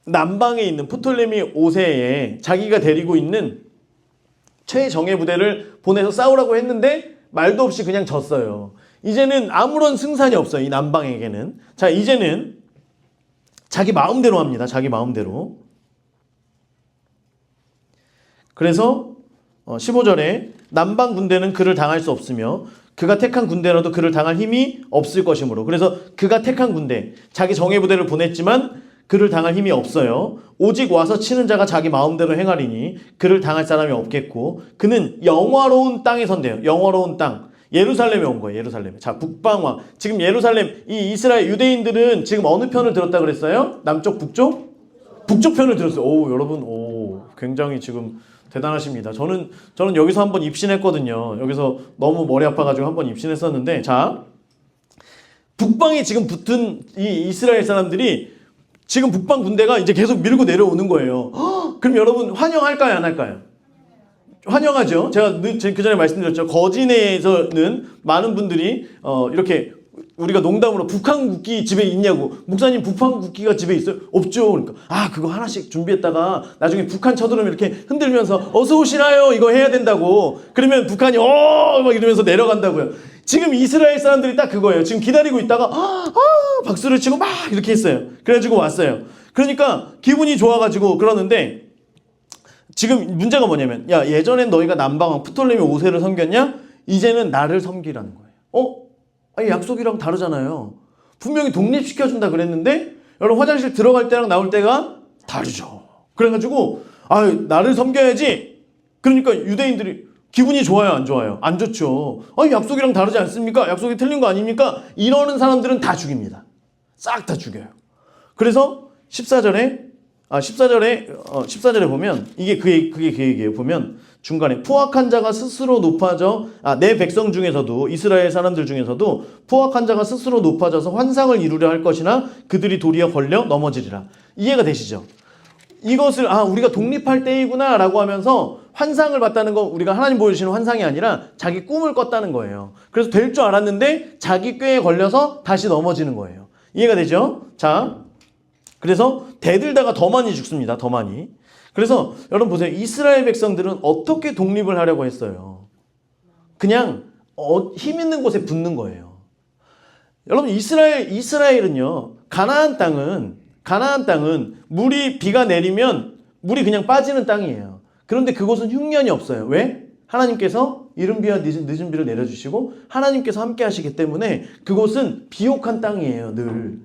남방에 있는 프톨레미 5세에 자기가 데리고 있는 최정예 부대를 보내서 싸우라고 했는데 말도 없이 그냥 졌어요. 이제는 아무런 승산이 없어요. 이 남방에게는. 자, 이제는 자기 마음대로 합니다. 자기 마음대로. 그래서 15절에 남방 군대는 그를 당할 수 없으며 그가 택한 군대라도 그를 당할 힘이 없을 것이므로. 그래서 그가 택한 군대, 자기 정예 부대를 보냈지만 그를 당할 힘이 없어요. 오직 와서 치는 자가 자기 마음대로 행하리니 그를 당할 사람이 없겠고 그는 영화로운 땅에 선대요. 영화로운 땅. 예루살렘에 온 거예요. 예루살렘에. 자, 북방왕. 지금 예루살렘, 이 이스라엘 유대인들은 지금 어느 편을 들었다 그랬어요? 남쪽, 북쪽? 북쪽 편을 들었어요. 여러분, 굉장히 지금 대단하십니다. 저는 여기서 한번 입신했거든요. 여기서 너무 머리 아파가지고 한번 입신했었는데, 자, 북방에 지금 붙은 이 이스라엘 사람들이 지금 북방 군대가 이제 계속 밀고 내려오는 거예요. 그럼 여러분 환영할까요? 안 할까요? 환영하죠. 제가 그 전에 말씀드렸죠. 거진에서는 많은 분들이 이렇게 우리가 농담으로 북한 국기 집에 있냐고. 목사님 북한 국기가 집에 있어요? 없죠. 그러니까 그거 하나씩 준비했다가 나중에 북한 쳐들으면 이렇게 흔들면서 어서 오시나요? 이거 해야 된다고. 그러면 북한이 막 이러면서 내려간다고요. 지금 이스라엘 사람들이 딱 그거예요. 지금 기다리고 있다가 박수를 치고 막 이렇게 했어요. 그래가지고 왔어요. 그러니까 기분이 좋아가지고 그러는데 지금 문제가 뭐냐면 예전엔 너희가 남방왕 프톨레미 5세를 섬겼냐? 이제는 나를 섬기라는 거예요. 아니 약속이랑 다르잖아요. 분명히 독립시켜준다 그랬는데 여러분 화장실 들어갈 때랑 나올 때가 다르죠. 그래가지고 나를 섬겨야지. 그러니까 유대인들이 기분이 좋아요, 안 좋아요? 안 좋죠. 약속이랑 다르지 않습니까? 약속이 틀린 거 아닙니까? 이러는 사람들은 다 죽입니다. 싹 다 죽여요. 그래서 14절에 보면 그게 그 얘기예요. 보면 중간에 포악한 자가 스스로 높아져 내 백성 중에서도 이스라엘 사람들 중에서도 포악한 자가 스스로 높아져서 환상을 이루려 할 것이나 그들이 도리어 걸려 넘어지리라. 이해가 되시죠? 이것을 우리가 독립할 때이구나 라고 하면서 환상을 봤다는 건 우리가 하나님 보여주시는 환상이 아니라 자기 꿈을 꿨다는 거예요. 그래서 될 줄 알았는데 자기 꾀에 걸려서 다시 넘어지는 거예요. 이해가 되죠? 자, 그래서 대들다가 더 많이 죽습니다. 더 많이. 그래서 여러분 보세요. 이스라엘 백성들은 어떻게 독립을 하려고 했어요? 그냥 힘 있는 곳에 붙는 거예요. 여러분 이스라엘은요 가나안 땅은 물이 비가 내리면 물이 그냥 빠지는 땅이에요. 그런데 그곳은 흉년이 없어요. 왜? 하나님께서 이른 비와 늦은 비를 내려주시고 하나님께서 함께 하시기 때문에 그곳은 비옥한 땅이에요, 늘.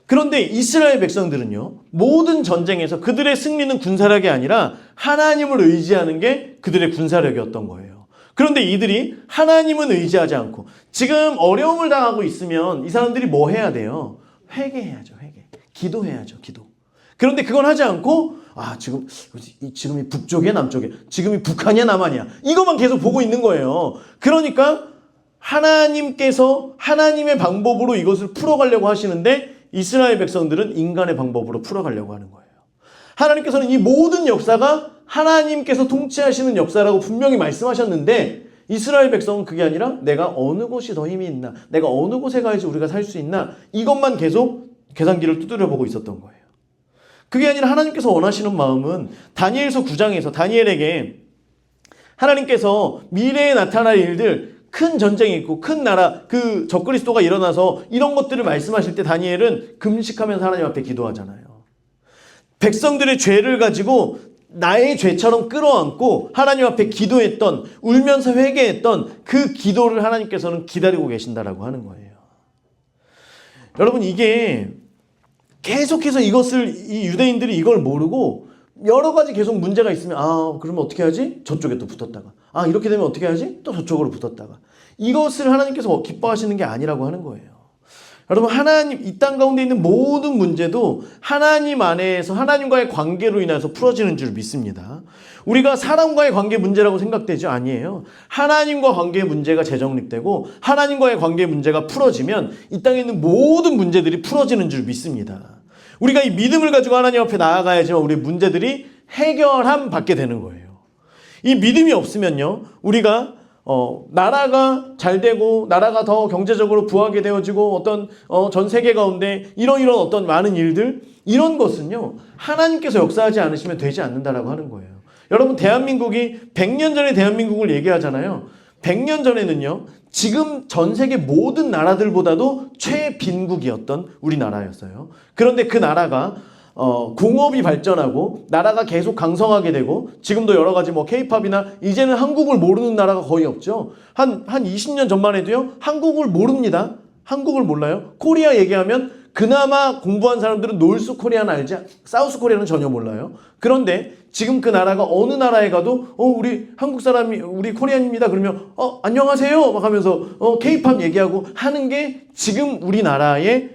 그런데 이스라엘 백성들은요, 모든 전쟁에서 그들의 승리는 군사력이 아니라 하나님을 의지하는 게 그들의 군사력이었던 거예요. 그런데 이들이 하나님은 의지하지 않고 지금 어려움을 당하고 있으면 이 사람들이 뭐 해야 돼요? 회개해야죠, 회개. 기도해야죠, 기도. 그런데 그건 하지 않고 지금이 북쪽이야, 남쪽이야? 지금이 북한이야, 남한이야? 이것만 계속 보고 있는 거예요. 그러니까 하나님께서 하나님의 방법으로 이것을 풀어가려고 하시는데 이스라엘 백성들은 인간의 방법으로 풀어가려고 하는 거예요. 하나님께서는 이 모든 역사가 하나님께서 통치하시는 역사라고 분명히 말씀하셨는데 이스라엘 백성은 그게 아니라 내가 어느 곳이 더 힘이 있나? 내가 어느 곳에 가야지 우리가 살 수 있나? 이것만 계속 계산기를 두드려보고 있었던 거예요. 그게 아니라 하나님께서 원하시는 마음은 다니엘서 9장에서 다니엘에게 하나님께서 미래에 나타날 일들, 큰 전쟁이 있고 큰 나라, 그 적그리스도가 일어나서 이런 것들을 말씀하실 때 다니엘은 금식하면서 하나님 앞에 기도하잖아요. 백성들의 죄를 가지고 나의 죄처럼 끌어안고 하나님 앞에 기도했던, 울면서 회개했던 그 기도를 하나님께서는 기다리고 계신다라고 하는 거예요. 여러분, 이게 계속해서 이 유대인들이 이걸 모르고 여러 가지 계속 문제가 있으면 그러면 어떻게 하지? 저쪽에 또 붙었다가 이렇게 되면 어떻게 하지? 또 저쪽으로 붙었다가 이것을 하나님께서 기뻐하시는 게 아니라고 하는 거예요. 여러분, 하나님, 이 땅 가운데 있는 모든 문제도 하나님 안에서 하나님과의 관계로 인해서 풀어지는 줄 믿습니다. 우리가 사람과의 관계 문제라고 생각되죠? 아니에요. 하나님과 관계의 문제가 재정립되고 하나님과의 관계의 문제가 풀어지면 이 땅에 있는 모든 문제들이 풀어지는 줄 믿습니다. 우리가 이 믿음을 가지고 하나님 앞에 나아가야지만 우리 문제들이 해결함 받게 되는 거예요. 이 믿음이 없으면요, 우리가 나라가 잘 되고 나라가 더 경제적으로 부하게 되어지고 어떤 전 세계 가운데 이런 어떤 많은 일들, 이런 것은요 하나님께서 역사하지 않으시면 되지 않는다라고 하는 거예요. 여러분, 대한민국이 100년 전에 대한민국을 얘기하잖아요. 100년 전에는요 지금 전 세계 모든 나라들보다도 최빈국이었던 우리나라였어요. 그런데 그 나라가 공업이 발전하고 나라가 계속 강성하게 되고 지금도 여러 가지 K-팝이나 이제는 한국을 모르는 나라가 거의 없죠. 한 20년 전만 해도요 한국을 모릅니다. 한국을 몰라요. 코리아 얘기하면 그나마 공부한 사람들은 노스 코리아는 알지 사우스 코리아는 전혀 몰라요. 그런데 지금 그 나라가 어느 나라에 가도 우리 한국 사람이 우리 코리안입니다 그러면 안녕하세요 막 하면서 K-팝 얘기하고 하는 게 지금 우리나라의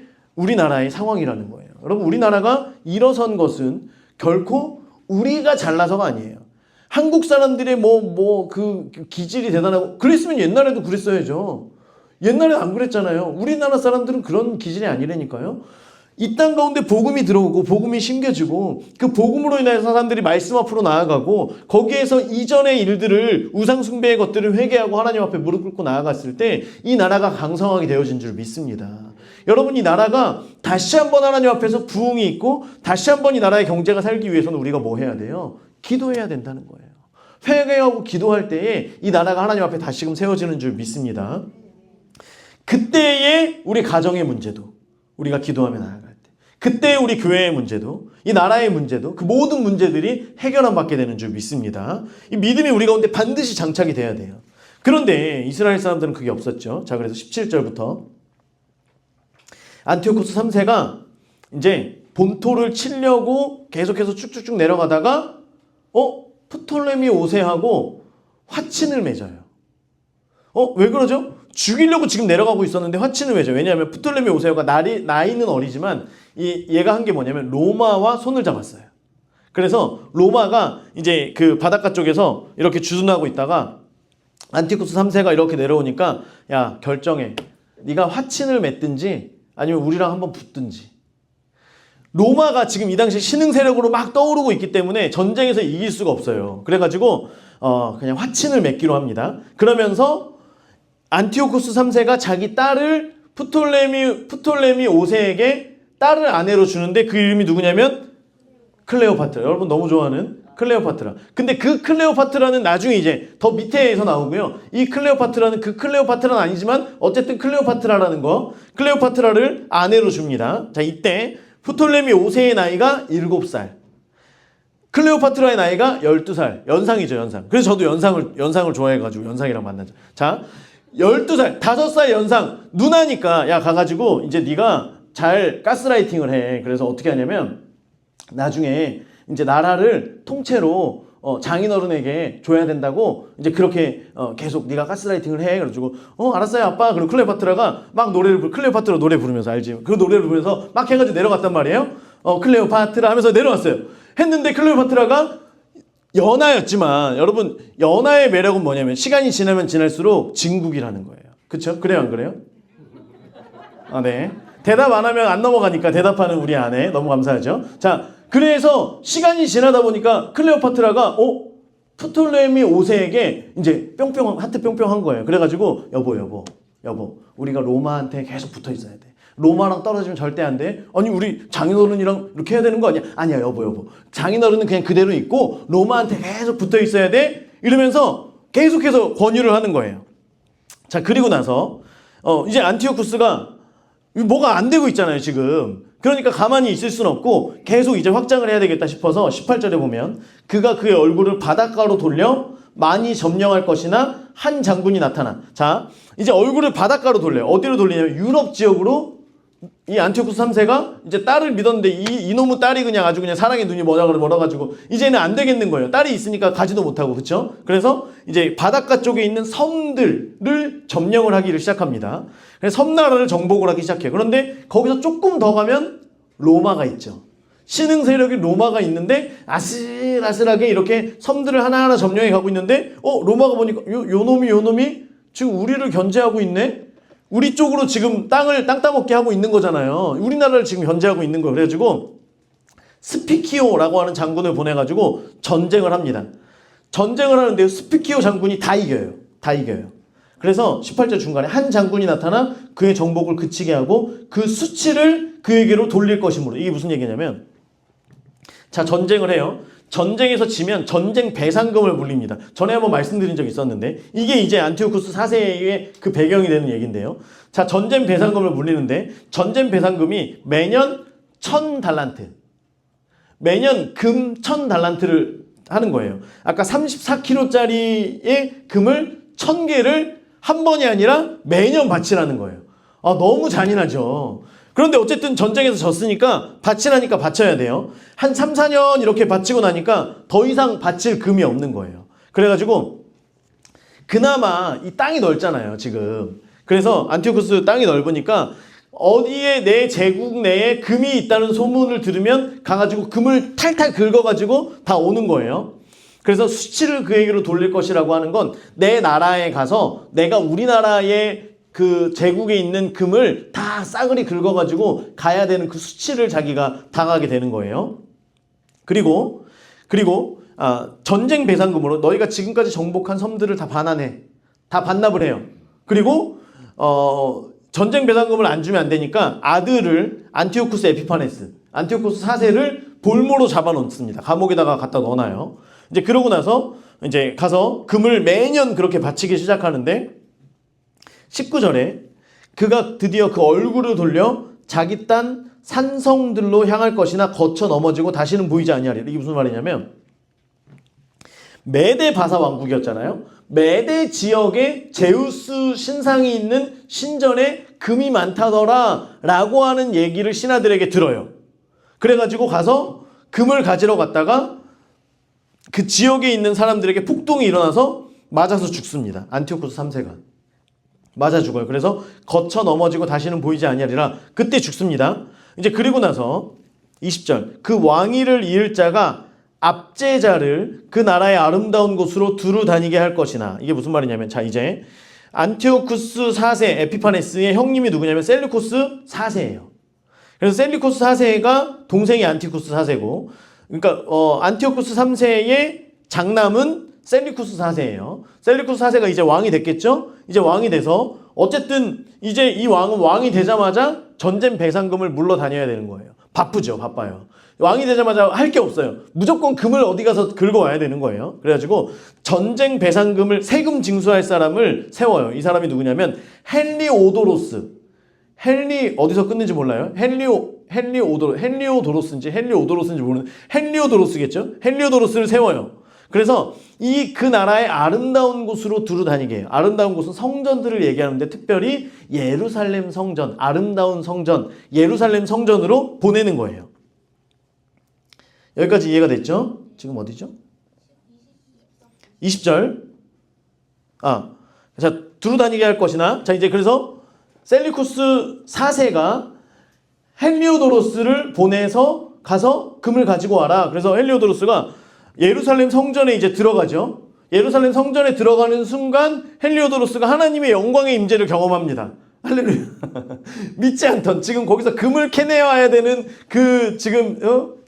상황이라는 거예요. 여러분, 우리나라가 일어선 것은 결코 우리가 잘나서가 아니에요. 한국 사람들의 그 기질이 대단하고 그랬으면 옛날에도 그랬어야죠. 옛날에 안 그랬잖아요. 우리나라 사람들은 그런 기질이 아니라니까요. 이 땅 가운데 복음이 들어오고 복음이 심겨지고 그 복음으로 인해서 사람들이 말씀 앞으로 나아가고 거기에서 이전의 일들을 우상 숭배의 것들을 회개하고 하나님 앞에 무릎 꿇고 나아갔을 때 이 나라가 강성하게 되어진 줄 믿습니다. 여러분, 이 나라가 다시 한번 하나님 앞에서 부흥이 있고 다시 한번 이 나라의 경제가 살기 위해서는 우리가 뭐 해야 돼요? 기도해야 된다는 거예요. 회개하고 기도할 때에 이 나라가 하나님 앞에 다시금 세워지는 줄 믿습니다. 그때의 우리 가정의 문제도 우리가 기도하며 나아갈 때, 그때의 우리 교회의 문제도, 이 나라의 문제도, 그 모든 문제들이 해결함 받게 되는 줄 믿습니다. 이 믿음이 우리 가운데 반드시 장착이 돼야 돼요. 그런데 이스라엘 사람들은 그게 없었죠. 자, 그래서 17절부터 안티오코스 3세가 이제 본토를 치려고 계속해서 쭉쭉쭉 내려가다가 프톨레미 5세하고 화친을 맺어요. 왜 그러죠? 죽이려고 지금 내려가고 있었는데 화친을 맺어요. 왜냐하면 프톨레미 5세가 나이는 어리지만 얘가 한 게 뭐냐면 로마와 손을 잡았어요. 그래서 로마가 이제 그 바닷가 쪽에서 이렇게 주둔하고 있다가 안티오코스 3세가 이렇게 내려오니까 야, 결정해. 네가 화친을 맺든지 아니면 우리랑 한번 붙든지. 로마가 지금 이 당시 신흥 세력으로 막 떠오르고 있기 때문에 전쟁에서 이길 수가 없어요. 그래가지고 그냥 화친을 맺기로 합니다. 그러면서 안티오코스 3세가 자기 딸을 프톨레미 5세에게 딸을 아내로 주는데 그 이름이 누구냐면 클레오파트라. 여러분 너무 좋아하는 클레오파트라. 근데 그 클레오파트라는 나중에 이제 더 밑에서 나오고요. 이 클레오파트라는 그 클레오파트라는 아니지만 어쨌든 클레오파트라라는 거, 클레오파트라를 아내로 줍니다. 자, 이때 프톨레미 5세의 나이가 7살. 클레오파트라의 나이가 12살. 연상이죠, 연상. 그래서 저도 연상을 좋아해가지고 연상이랑 만나죠. 자, 12살, 5살 연상. 누나니까, 야, 가가지고, 이제 네가 잘 가스라이팅을 해. 그래서 어떻게 하냐면, 나중에 이제 나라를 통째로 장인어른에게 줘야 된다고 이제 그렇게 계속 네가 가스라이팅을 해. 그래가지고 알았어요 아빠. 그리고 클레오파트라가 막 클레오파트라 노래 부르면서 알지? 그 노래를 부르면서 막 해가지고 내려갔단 말이에요. 클레오파트라 하면서 내려왔어요. 했는데 클레오파트라가 연하였지만 여러분 연하의 매력은 뭐냐면 시간이 지나면 지날수록 진국이라는 거예요. 그쵸? 그래요 안 그래요? 아, 네. 대답 안 하면 안 넘어가니까 대답하는 우리 아내 너무 감사하죠. 자, 그래서 시간이 지나다 보니까 클레오파트라가 프톨레미 5세에게 이제 하트 뿅뿅 한 거예요. 그래가지고 여보 우리가 로마한테 계속 붙어 있어야 돼. 로마랑 떨어지면 절대 안 돼. 아니 우리 장인어른이랑 이렇게 해야 되는 거 아니야? 아니야 여보. 장인어른은 그냥 그대로 있고 로마한테 계속 붙어 있어야 돼. 이러면서 계속해서 권유를 하는 거예요. 자, 그리고 나서 이제 안티오쿠스가 뭐가 안 되고 있잖아요 지금. 그러니까 가만히 있을 수는 없고 계속 이제 확장을 해야 되겠다 싶어서 18절에 보면 그가 그의 얼굴을 바닷가로 돌려 많이 점령할 것이나 한 장군이 나타나. 자, 이제 얼굴을 바닷가로 돌려요. 어디로 돌리냐면 유럽 지역으로. 이 안티오쿠스 3세가 이제 딸을 믿었는데 이놈의 딸이 그냥 아주 그냥 사랑의 눈이 멀어가지고 이제는 안 되겠는 거예요. 딸이 있으니까 가지도 못하고. 그쵸? 그래서 이제 바닷가 쪽에 있는 섬들을 점령을 하기를 시작합니다. 그래서 섬나라를 정복을 하기 시작해요. 그런데 거기서 조금 더 가면 로마가 있죠. 신흥 세력이 로마가 있는데 아슬아슬하게 이렇게 섬들을 하나하나 점령해 가고 있는데 로마가 보니까 요 놈이 지금 우리를 견제하고 있네? 우리 쪽으로 지금 땅 따먹게 하고 있는 거잖아요. 우리나라를 지금 견제하고 있는 거예요. 그래가지고 스피키오라고 하는 장군을 보내가지고 전쟁을 합니다. 전쟁을 하는데 스피키오 장군이 다 이겨요. 그래서 18절 중간에 한 장군이 나타나 그의 정복을 그치게 하고 그 수치를 그에게로 돌릴 것이므로. 이게 무슨 얘기냐면, 자, 전쟁을 해요. 전쟁에서 지면 전쟁 배상금을 물립니다. 전에 한번 말씀드린 적이 있었는데 이게 이제 안티오쿠스 4세의 그 배경이 되는 얘기인데요. 자, 전쟁 배상금을 물리는데 전쟁 배상금이 매년 1000달란트. 매년 금 1000달란트를 하는 거예요. 아까 34kg짜리의 금을 1000개를 한 번이 아니라 매년 바치라는 거예요. 너무 잔인하죠. 그런데 어쨌든 전쟁에서 졌으니까 바치라니까 바쳐야 돼요. 한 3, 4년 이렇게 바치고 나니까 더 이상 바칠 금이 없는 거예요. 그래가지고 그나마 이 땅이 넓잖아요 지금. 그래서 안티오쿠스 땅이 넓으니까 어디에 내 제국 내에 금이 있다는 소문을 들으면 가가지고 금을 탈탈 긁어가지고 다 오는 거예요. 그래서 수치를 그에게로 돌릴 것이라고 하는 건 내 나라에 가서 내가 우리나라의 그 제국에 있는 금을 다 싸그리 긁어가지고 가야 되는 그 수치를 자기가 당하게 되는 거예요. 그리고 전쟁 배상금으로 너희가 지금까지 정복한 섬들을 다 반환해. 다 반납을 해요. 그리고 전쟁 배상금을 안 주면 안 되니까 아들을 안티오쿠스 에피파네스, 안티오쿠스 4세를 볼모로 잡아놓습니다. 감옥에다가 갖다 넣어놔요. 이제 그러고 나서 이제 가서 금을 매년 그렇게 바치기 시작하는데 19절에 그가 드디어 그 얼굴을 돌려 자기 딴 산성들로 향할 것이나 거쳐 넘어지고 다시는 보이지 아니하리라. 이게 무슨 말이냐면 메데 바사 왕국이었잖아요. 메데 지역에 제우스 신상이 있는 신전에 금이 많다더라 라고 하는 얘기를 신하들에게 들어요. 그래가지고 가서 금을 가지러 갔다가 그 지역에 있는 사람들에게 폭동이 일어나서 맞아서 죽습니다. 안티오쿠스 3세가 맞아 죽어요. 그래서 거쳐 넘어지고 다시는 보이지 아니하리라. 그때 죽습니다. 이제 그리고 나서 20절 그 왕위를 이을 자가 압제자를 그 나라의 아름다운 곳으로 두루 다니게 할 것이나. 이게 무슨 말이냐면, 자, 이제 안티오쿠스 4세 에피파네스의 형님이 누구냐면 셀루코스 4세예요. 그래서 셀루코스 4세가 동생이 안티오쿠스 4세고, 그러니까 안티오쿠스 3세의 장남은 셀루코스 4세예요. 셀루코스 4세가 이제 왕이 됐겠죠? 이제 왕이 돼서 어쨌든 이제 이 왕은 왕이 되자마자 전쟁 배상금을 물러 다녀야 되는 거예요. 바쁘죠, 바빠요. 왕이 되자마자 할 게 없어요. 무조건 금을 어디 가서 긁어와야 되는 거예요. 그래가지고 전쟁 배상금을 세금 징수할 사람을 세워요. 이 사람이 누구냐면 헨리오도로스. 헨리 어디서 끊는지 몰라요. 헨리오도로스인지 모르는 헨리오도로스겠죠. 헨리오도로스를 세워요. 그래서 그 나라의 아름다운 곳으로 두루 다니게 해요. 아름다운 곳은 성전들을 얘기하는데 특별히 예루살렘 성전, 아름다운 성전, 예루살렘 성전으로 보내는 거예요. 여기까지 이해가 됐죠? 지금 어디죠? 20절. 자, 두루 다니게 할 것이나, 자, 이제 그래서 셀리쿠스 4세가 헬리오도로스를 보내서 가서 금을 가지고 와라. 그래서 헬리오도로스가 예루살렘 성전에 이제 들어가죠. 예루살렘 성전에 들어가는 순간 헬리오도로스가 하나님의 영광의 임재를 경험합니다. 할렐루야. 믿지 않던 지금 거기서 금을 캐내와야 되는 그 지금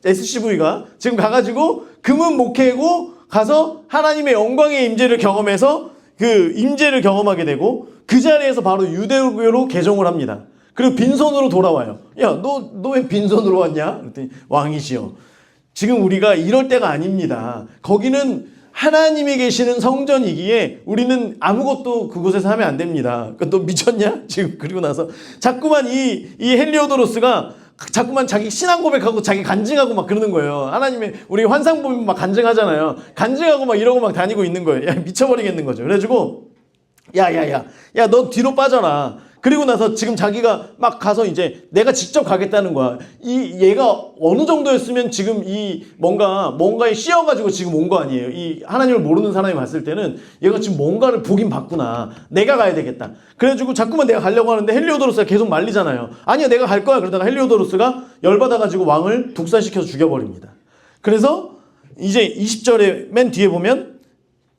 SCV가 지금 가가지고 금은 못 캐고 가서 하나님의 영광의 임재를 경험해서 그 임재를 경험하게 되고 그 자리에서 바로 유대교로 개종을 합니다. 그리고 빈손으로 돌아와요. 야, 너 왜 빈손으로 왔냐? 그랬더니 왕이시여. 지금 우리가 이럴 때가 아닙니다. 거기는 하나님이 계시는 성전이기에 우리는 아무것도 그곳에서 하면 안 됩니다. 너 미쳤냐? 지금 그리고 나서 자꾸만 이 헬리오도로스가 자꾸만 자기 신앙 고백하고 자기 간증하고 막 그러는 거예요. 하나님의 우리 환상 보면 막 간증하잖아요. 간증하고 막 이러고 막 다니고 있는 거예요. 야, 미쳐버리겠는 거죠. 그래가지고 야, 너 뒤로 빠져라. 그리고 나서 지금 자기가 막 가서 이제 내가 직접 가겠다는 거야. 얘가 어느 정도였으면 지금 뭔가에 씌어가지고 지금 온 거 아니에요. 이 하나님을 모르는 사람이 봤을 때는 얘가 지금 뭔가를 보긴 봤구나. 내가 가야 되겠다. 그래가지고 자꾸만 내가 가려고 하는데 헬리오도로스가 계속 말리잖아요. 아니야, 내가 갈 거야. 그러다가 헬리오도로스가 열받아가지고 왕을 독살시켜서 죽여버립니다. 그래서 이제 20절에 맨 뒤에 보면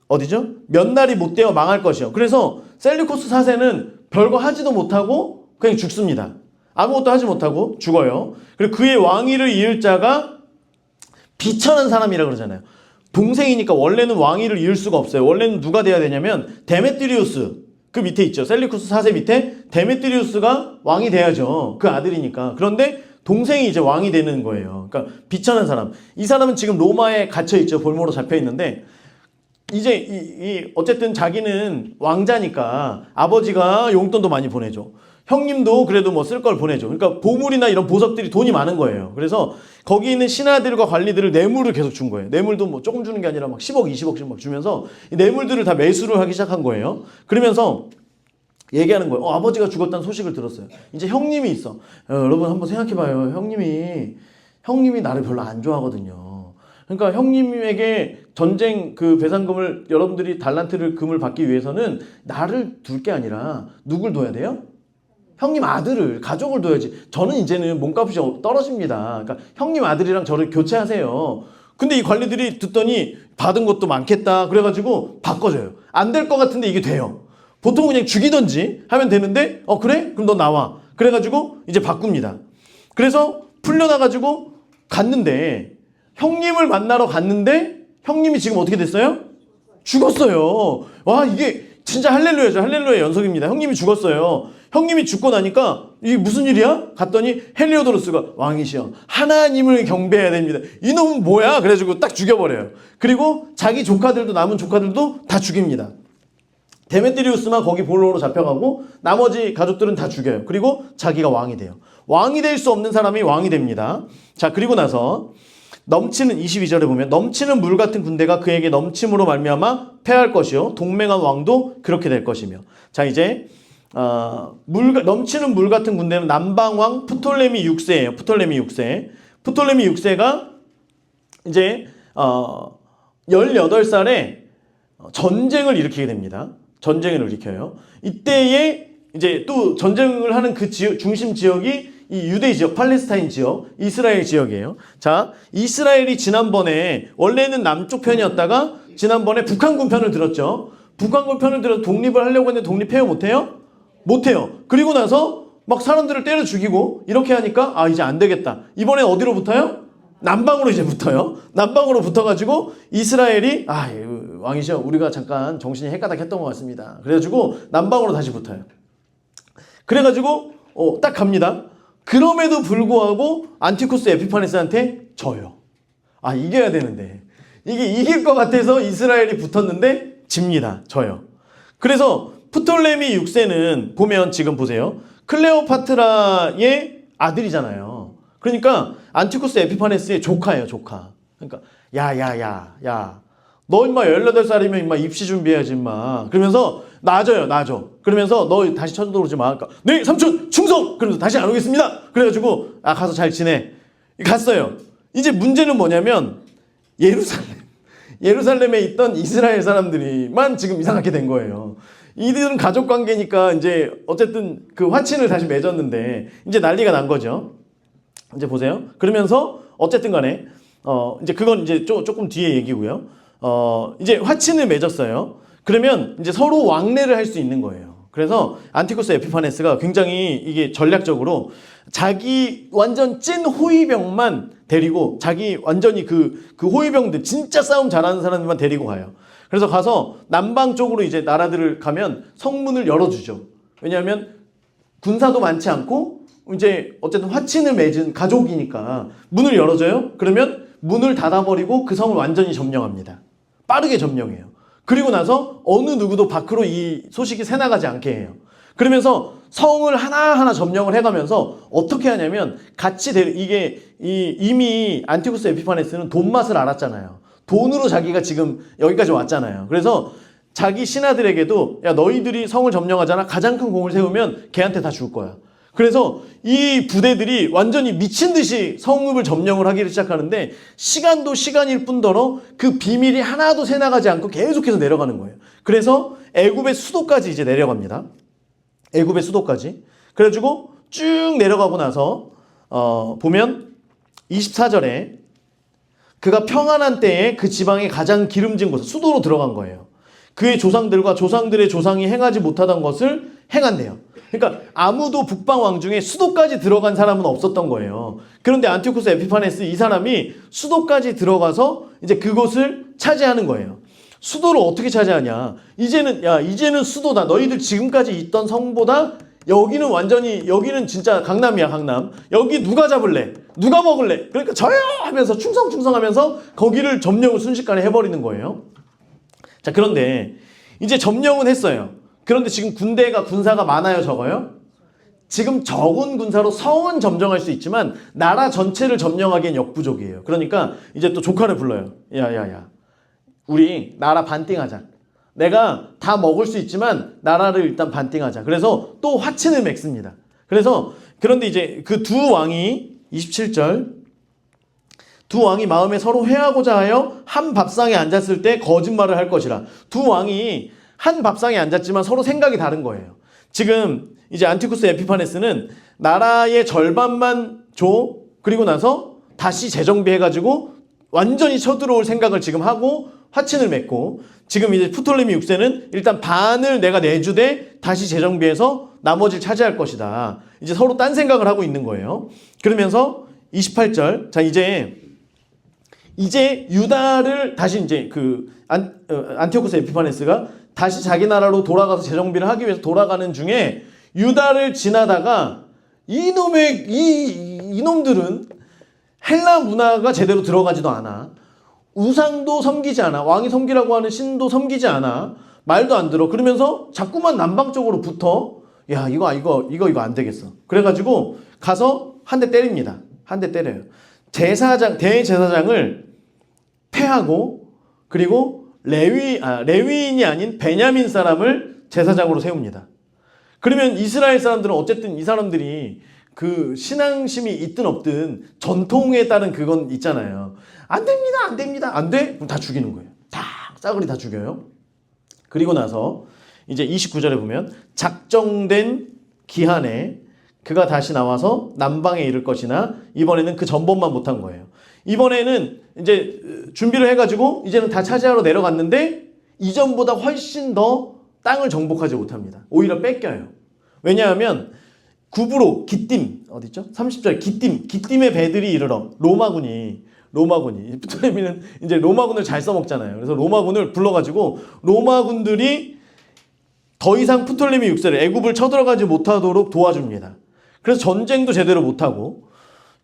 어디죠? 몇 날이 못 되어 망할 것이요. 그래서 셀리쿠스 4세는 별거 하지도 못하고 그냥 죽습니다. 아무것도 하지 못하고 죽어요. 그리고 그의 왕위를 이을 자가 비천한 사람이라 그러잖아요. 동생이니까 원래는 왕위를 이을 수가 없어요. 원래는 누가 돼야 되냐면 데메트리우스, 그 밑에 있죠. 셀리쿠스 4세 밑에 데메트리우스가 왕이 돼야죠. 그 아들이니까. 그런데 동생이 이제 왕이 되는 거예요. 그러니까 비천한 사람. 이 사람은 지금 로마에 갇혀 있죠. 볼모로 잡혀 있는데 이제 어쨌든 자기는 왕자니까 아버지가 용돈도 많이 보내줘. 형님도 그래도 뭐 쓸 걸 보내줘. 그러니까 보물이나 이런 보석들이 돈이 많은 거예요. 그래서 거기 있는 신하들과 관리들을 뇌물을 계속 준 거예요. 뇌물도 뭐 조금 주는 게 아니라 막 10억, 20억씩 막 주면서 이 뇌물들을 다 매수를 하기 시작한 거예요. 그러면서 얘기하는 거예요. 아버지가 죽었다는 소식을 들었어요. 이제 형님이 있어. 여러분 한번 생각해봐요. 형님이 나를 별로 안 좋아하거든요. 그러니까 형님에게 전쟁 그 배상금을 여러분들이 달란트를 금을 받기 위해서는 나를 둘 게 아니라 누굴 둬야 돼요? 형님 아들을, 가족을 둬야지. 저는 이제는 몸값이 떨어집니다. 그러니까 형님 아들이랑 저를 교체하세요. 근데 이 관리들이 듣더니 받은 것도 많겠다. 그래가지고 바꿔줘요. 안 될 것 같은데 이게 돼요. 보통 그냥 죽이던지 하면 되는데 그래? 그럼 너 나와. 그래가지고 이제 바꿉니다. 그래서 풀려나가지고 갔는데 형님을 만나러 갔는데 형님이 지금 어떻게 됐어요? 죽었어요. 와, 이게 진짜 할렐루야죠. 할렐루야 연속입니다. 형님이 죽었어요. 형님이 죽고 나니까 이게 무슨 일이야? 갔더니 헬리오도로스가 왕이시여 하나님을 경배해야 됩니다. 이놈은 뭐야? 그래가지고 딱 죽여버려요. 그리고 자기 조카들도 남은 조카들도 다 죽입니다. 데메트리우스만 거기 볼로로 잡혀가고 나머지 가족들은 다 죽여요. 그리고 자기가 왕이 돼요. 왕이 될 수 없는 사람이 왕이 됩니다. 자, 그리고 나서 넘치는 22절에 보면 넘치는 물 같은 군대가 그에게 넘침으로 말미암아 패할 것이요 동맹한 왕도 그렇게 될 것이며. 자, 이제 넘치는 물 같은 군대는 남방왕 프톨레미 6세예요. 프톨레미 6세. 프톨레미 6세가 이제 18살에 전쟁을 일으키게 됩니다. 전쟁을 일으켜요. 이때에 이제 또 전쟁을 하는 그 중심 지역이 이 유대 지역, 팔레스타인 지역, 이스라엘 지역이에요. 자, 이스라엘이 지난번에 원래는 남쪽 편이었다가 지난번에 북한군 편을 들었죠. 북한군 편을 들어서 독립을 하려고 했는데 독립해요? 못해요? 못해요. 그리고 나서 막 사람들을 때려 죽이고 이렇게 하니까 이제 안 되겠다. 이번에 어디로 붙어요? 남방으로 이제 붙어요. 남방으로 붙어가지고 이스라엘이 왕이시여 우리가 잠깐 정신이 헷가닥했던 것 같습니다. 그래가지고 남방으로 다시 붙어요. 그래가지고 딱 갑니다. 그럼에도 불구하고 안티쿠스 에피파네스한테 져요. 아, 이겨야 되는데. 이게 이길 것 같아서 이스라엘이 붙었는데 집니다. 져요. 그래서 프톨레미 6세는 보면 지금 보세요. 클레오파트라의 아들이잖아요. 그러니까 안티쿠스 에피파네스의 조카예요, 조카. 그러니까 야. 너 임마 18살이면 임마 입시 준비해야지 임마. 그러면서 놔줘. 그러면서 너 다시 천도로 오지 마. 그러니까 네, 삼촌 충성! 그러면서 다시 안 오겠습니다. 그래가지고 가서 잘 지내. 갔어요. 이제 문제는 뭐냐면 예루살렘에 있던 이스라엘 사람들이만 지금 이상하게 된 거예요. 이들은 가족 관계니까 이제 어쨌든 그 화친을 다시 맺었는데 이제 난리가 난 거죠. 이제 보세요. 그러면서 어쨌든 간에 이제 그건 이제 조금 뒤에 얘기고요. 이제 화친을 맺었어요. 그러면 이제 서로 왕래를 할 수 있는 거예요. 그래서 안티쿠스 에피파네스가 굉장히 이게 전략적으로 자기 완전 찐 호위병만 데리고 자기 완전히 그 호위병들 진짜 싸움 잘하는 사람들만 데리고 가요. 그래서 가서 남방 쪽으로 이제 나라들을 가면 성문을 열어주죠. 왜냐하면 군사도 많지 않고 이제 어쨌든 화친을 맺은 가족이니까 문을 열어줘요. 그러면 문을 닫아버리고 그 성을 완전히 점령합니다. 빠르게 점령해요. 그리고 나서 어느 누구도 밖으로 이 소식이 새나가지 않게 해요. 그러면서 성을 하나하나 점령을 해가면서 어떻게 하냐면 같이 이미 안티쿠스 에피파네스는 돈 맛을 알았잖아요. 돈으로 자기가 지금 여기까지 왔잖아요. 그래서 자기 신하들에게도 야, 너희들이 성을 점령하잖아. 가장 큰 공을 세우면 걔한테 다 줄 거야. 그래서 이 부대들이 완전히 미친 듯이 성읍을 점령을 하기를 시작하는데 시간도 시간일 뿐더러 그 비밀이 하나도 새나가지 않고 계속해서 내려가는 거예요. 그래서 애굽의 수도까지 이제 내려갑니다. 애굽의 수도까지. 그래가지고 쭉 내려가고 나서 보면 24절에 그가 평안한 때에 그 지방의 가장 기름진 곳, 수도로 들어간 거예요. 그의 조상들과 조상들의 조상이 행하지 못하던 것을 행한대요. 그러니까 아무도 북방 왕 중에 수도까지 들어간 사람은 없었던 거예요. 그런데 안티쿠스 에피파네스 이 사람이 수도까지 들어가서 이제 그곳을 차지하는 거예요. 수도를 어떻게 차지하냐? 이제는 수도다. 너희들 지금까지 있던 성보다 여기는 진짜 강남이야, 강남. 여기 누가 잡을래? 누가 먹을래? 그러니까 저요! 하면서 충성하면서 거기를 점령을 순식간에 해버리는 거예요. 자, 그런데 이제 점령은 했어요. 그런데 지금 군사가 많아요, 적어요? 지금 적은 군사로 성은 점령할 수 있지만 나라 전체를 점령하기엔 역부족이에요. 그러니까 이제 또 조카를 불러요. 야. 우리 나라 반띵하자. 내가 다 먹을 수 있지만 나라를 일단 반띵하자. 그래서 또 화친을 맺습니다. 그런데 이제 그 두 왕이 27절 두 왕이 마음에 서로 회하고자 하여 한 밥상에 앉았을 때 거짓말을 할 것이라. 두 왕이 한 밥상에 앉았지만 서로 생각이 다른 거예요. 지금 이제 안티쿠스 에피파네스는 나라의 절반만 줘. 그리고 나서 다시 재정비해가지고 완전히 쳐들어올 생각을 지금 하고 화친을 맺고, 지금 이제 프톨레미 6세는 일단 반을 내가 내주되 다시 재정비해서 나머지를 차지할 것이다. 이제 서로 딴 생각을 하고 있는 거예요. 그러면서 28절, 자 이제 유다를 다시 이제 안티오쿠스 에피파네스가 다시 자기 나라로 돌아가서 재정비를 하기 위해서 돌아가는 중에 유다를 지나다가 이놈들은 헬라 문화가 제대로 들어가지도 않아. 우상도 섬기지 않아. 왕이 섬기라고 하는 신도 섬기지 않아. 말도 안 들어. 그러면서 자꾸만 남방 쪽으로 붙어. 야, 이거 안 되겠어. 그래가지고 가서 한 대 때립니다. 한 대 때려요. 대제사장을 패하고, 그리고 레위인이 아닌 베냐민 사람을 제사장으로 세웁니다. 그러면 이스라엘 사람들은 어쨌든 이 사람들이 그 신앙심이 있든 없든 전통에 따른 그건 있잖아요. 안 됩니다. 안 돼? 그럼 다 죽이는 거예요. 싸그리 다 죽여요. 그리고 나서 이제 29절에 보면 작정된 기한에 그가 다시 나와서 남방에 이를 것이나, 이번에는 그 전번만 못한 거예요. 이번에는 이제 준비를 해가지고 이제는 다 차지하러 내려갔는데 이전보다 훨씬 더 땅을 정복하지 못합니다. 오히려 뺏겨요. 왜냐하면 구브로, 기띔, 어디죠? 30절, 기띔의 배들이 이르러, 로마군이, 프톨레미는 이제 로마군을 잘 써먹잖아요. 그래서 로마군을 불러가지고 로마군들이 더 이상 프톨레미 6세를 애굽을 쳐들어가지 못하도록 도와줍니다. 그래서 전쟁도 제대로 못하고,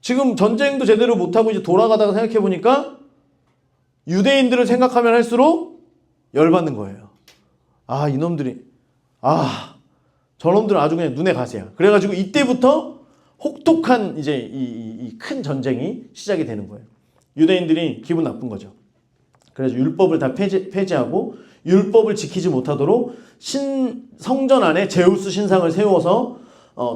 지금 전쟁도 제대로 못하고 이제 돌아가다가 생각해보니까 유대인들을 생각하면 할수록 열받는 거예요. 아, 이놈들이, 아, 저놈들은 아주 그냥 눈에 가세요. 그래가지고 이때부터 혹독한 이제 이 큰 전쟁이 시작이 되는 거예요. 유대인들이 기분 나쁜 거죠. 그래서 율법을 다 폐지하고 율법을 지키지 못하도록 성전 안에 제우스 신상을 세워서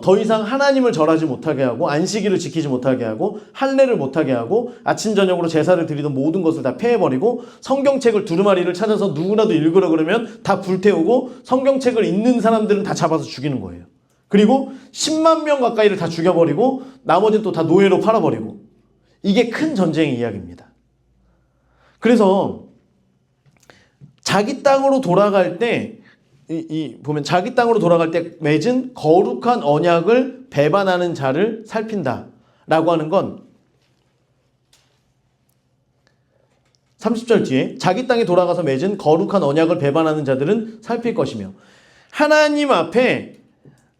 더 이상 하나님을 절하지 못하게 하고 안식일을 지키지 못하게 하고 할례를 못하게 하고 아침 저녁으로 제사를 드리던 모든 것을 다 폐해버리고 성경책을 두루마리를 찾아서 누구라도 읽으라 그러면 다 불태우고 성경책을 읽는 사람들은 다 잡아서 죽이는 거예요. 그리고 10만 명 가까이를 다 죽여버리고 나머지는 또 다 노예로 팔아버리고, 이게 큰 전쟁의 이야기입니다. 그래서 자기 땅으로 돌아갈 때 보면 자기 땅으로 돌아갈 때 맺은 거룩한 언약을 배반하는 자를 살핀다라고 하는 건 30절 뒤에 자기 땅에 돌아가서 맺은 거룩한 언약을 배반하는 자들은 살필 것이며, 하나님 앞에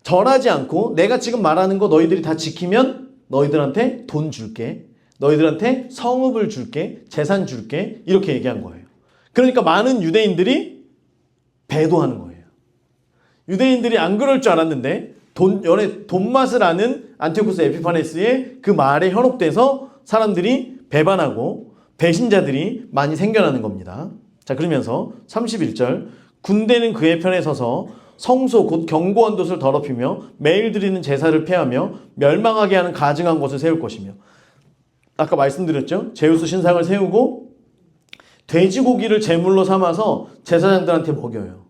절하지 않고 내가 지금 말하는 거 너희들이 다 지키면 너희들한테 돈 줄게, 너희들한테 성읍을 줄게, 재산 줄게, 이렇게 얘기한 거예요. 그러니까 많은 유대인들이 배도하는 거예요. 유대인들이 안 그럴 줄 알았는데 돈 맛을 아는 안티오쿠스 에피파네스의 그 말에 현혹돼서 사람들이 배반하고 배신자들이 많이 생겨나는 겁니다. 자, 그러면서 31절, 군대는 그의 편에 서서 성소 곧 견고한 돛을 더럽히며 매일 드리는 제사를 폐하며 멸망하게 하는 가증한 곳을 세울 것이며, 아까 말씀드렸죠. 제우스 신상을 세우고 돼지고기를 제물로 삼아서 제사장들한테 먹여요.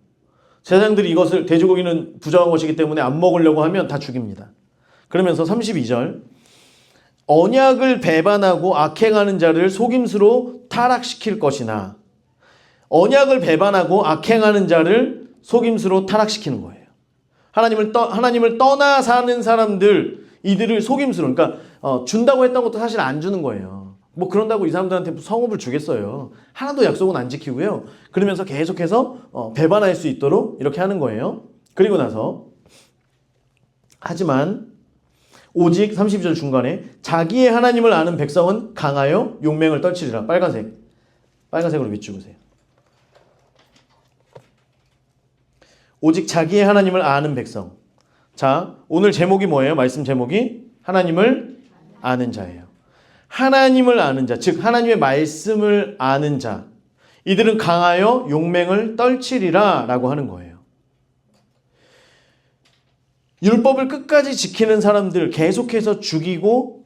제사장들이 이것을, 돼지고기는 부정한 것이기 때문에 안 먹으려고 하면 다 죽입니다. 그러면서 32절, 언약을 배반하고 악행하는 자를 속임수로 타락시킬 것이나, 언약을 배반하고 악행하는 자를 속임수로 타락시키는 거예요. 하나님을 떠나 사는 사람들, 이들을 속임수로, 그러니까 준다고 했던 것도 사실 안 주는 거예요. 뭐 그런다고 이 사람들한테 성읍을 주겠어요. 하나도 약속은 안 지키고요. 그러면서 계속해서 배반할 수 있도록 이렇게 하는 거예요. 그리고 나서 하지만 오직 32절 중간에 자기의 하나님을 아는 백성은 강하여 용맹을 떨치리라. 빨간색으로 비추세요. 오직 자기의 하나님을 아는 백성. 자, 오늘 제목이 뭐예요? 말씀 제목이 하나님을 아는 자예요. 하나님을 아는 자, 즉 하나님의 말씀을 아는 자, 이들은 강하여 용맹을 떨치리라 라고 하는 거예요. 율법을 끝까지 지키는 사람들 계속해서 죽이고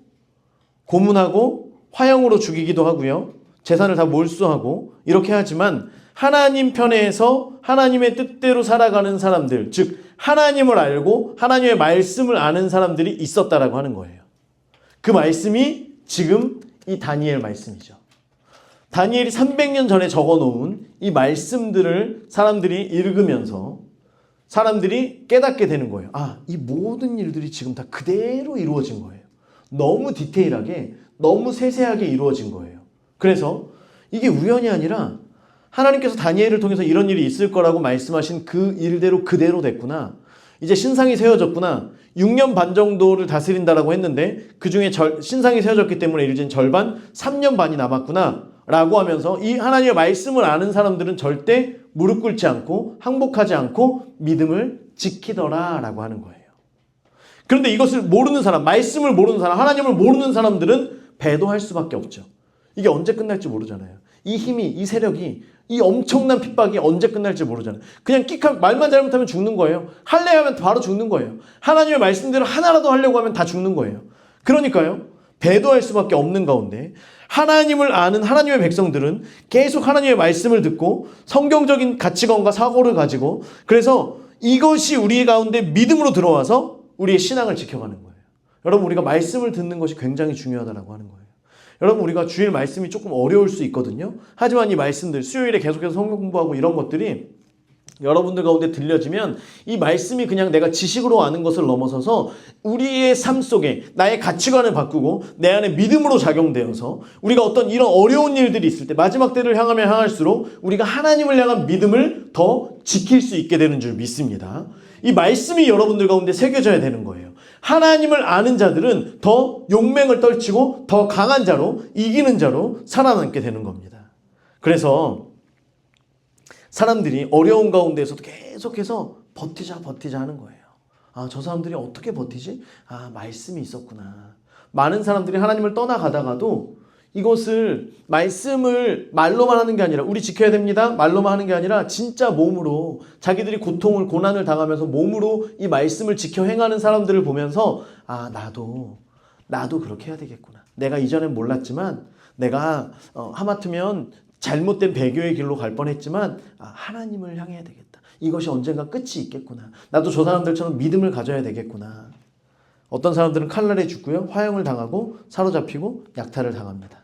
고문하고 화형으로 죽이기도 하고요. 재산을 다 몰수하고 이렇게 하지만 하나님 편에서 하나님의 뜻대로 살아가는 사람들, 즉 하나님을 알고 하나님의 말씀을 아는 사람들이 있었다라고 하는 거예요. 그 말씀이 지금 이 다니엘 말씀이죠. 다니엘이 300년 전에 적어놓은 이 말씀들을 사람들이 읽으면서 사람들이 깨닫게 되는 거예요. 아, 이 모든 일들이 지금 다 그대로 이루어진 거예요. 너무 디테일하게, 너무 세세하게 이루어진 거예요. 그래서 이게 우연이 아니라 하나님께서 다니엘을 통해서 이런 일이 있을 거라고 말씀하신 그 일대로 그대로 됐구나. 이제 신상이 세워졌구나. 6년 반 정도를 다스린다라고 했는데 그 중에 신상이 세워졌기 때문에 이제 절반, 3년 반이 남았구나 라고 하면서 이 하나님의 말씀을 아는 사람들은 절대 무릎 꿇지 않고 항복하지 않고 믿음을 지키더라 라고 하는 거예요. 그런데 이것을 모르는 사람, 말씀을 모르는 사람, 하나님을 모르는 사람들은 배도할 수밖에 없죠. 이게 언제 끝날지 모르잖아요. 이 힘이, 이 세력이, 이 엄청난 핍박이 언제 끝날지 모르잖아요. 그냥 끽하면 말만 잘못하면 죽는 거예요. 할래하면 바로 죽는 거예요. 하나님의 말씀대로 하나라도 하려고 하면 다 죽는 거예요. 그러니까요, 배도할 수밖에 없는 가운데 하나님을 아는 하나님의 백성들은 계속 하나님의 말씀을 듣고 성경적인 가치관과 사고를 가지고, 그래서 이것이 우리 가운데 믿음으로 들어와서 우리의 신앙을 지켜가는 거예요. 여러분, 우리가 말씀을 듣는 것이 굉장히 중요하다고 하는 거예요. 여러분, 우리가 주일 말씀이 조금 어려울 수 있거든요. 하지만 이 말씀들, 수요일에 계속해서 성경 공부하고 이런 것들이 여러분들 가운데 들려지면 이 말씀이 그냥 내가 지식으로 아는 것을 넘어서서 우리의 삶 속에 나의 가치관을 바꾸고 내 안에 믿음으로 작용되어서 우리가 어떤 이런 어려운 일들이 있을 때 마지막 때를 향하면 향할수록 우리가 하나님을 향한 믿음을 더 지킬 수 있게 되는 줄 믿습니다. 이 말씀이 여러분들 가운데 새겨져야 되는 거예요. 하나님을 아는 자들은 더 용맹을 떨치고 더 강한 자로, 이기는 자로 살아남게 되는 겁니다. 그래서 사람들이 어려운 가운데에서도 계속해서 버티자 하는 거예요. 아, 저 사람들이 어떻게 버티지? 아, 말씀이 있었구나. 많은 사람들이 하나님을 떠나가다가도 이것을 말씀을 말로만 하는 게 아니라 우리 지켜야 됩니다. 말로만 하는 게 아니라 진짜 몸으로 자기들이 고통을 고난을 당하면서 몸으로 이 말씀을 지켜 행하는 사람들을 보면서 아, 나도 그렇게 해야 되겠구나. 내가 이전엔 몰랐지만 내가 하마터면 잘못된 배교의 길로 갈 뻔했지만 하나님을 향해야 되겠다. 이것이 언젠가 끝이 있겠구나. 나도 저 사람들처럼 믿음을 가져야 되겠구나. 어떤 사람들은 칼날에 죽고요. 화형을 당하고 사로잡히고 약탈을 당합니다.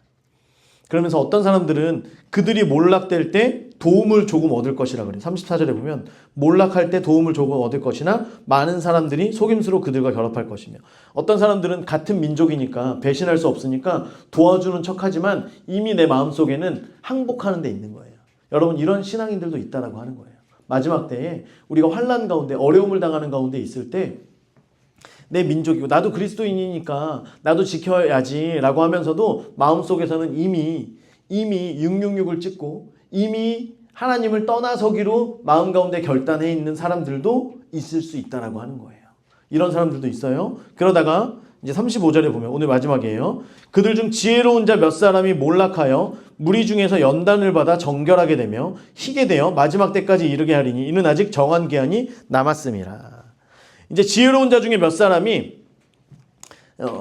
그러면서 어떤 사람들은 그들이 몰락될 때 도움을 조금 얻을 것이라 그래요. 34절에 보면 몰락할 때 도움을 조금 얻을 것이나 많은 사람들이 속임수로 그들과 결합할 것이며 어떤 사람들은 같은 민족이니까 배신할 수 없으니까 도와주는 척하지만 이미 내 마음속에는 항복하는 데 있는 거예요. 여러분 이런 신앙인들도 있다라고 하는 거예요. 마지막 때에 우리가 환난 가운데 어려움을 당하는 가운데 있을 때 내 민족이고 나도 그리스도인이니까 나도 지켜야지 라고 하면서도 마음속에서는 이미 666을 찍고 이미 하나님을 떠나서기로 마음 가운데 결단해 있는 사람들도 있을 수 있다라고 하는 거예요. 이런 사람들도 있어요. 그러다가 이제 35절에 보면 오늘 마지막이에요. 그들 중 지혜로운 자 몇 사람이 몰락하여 무리 중에서 연단을 받아 정결하게 되며 희게 되어 마지막 때까지 이르게 하리니 이는 아직 정한 기한이 남았음이라. 이제 지혜로운 자 중에 몇 사람이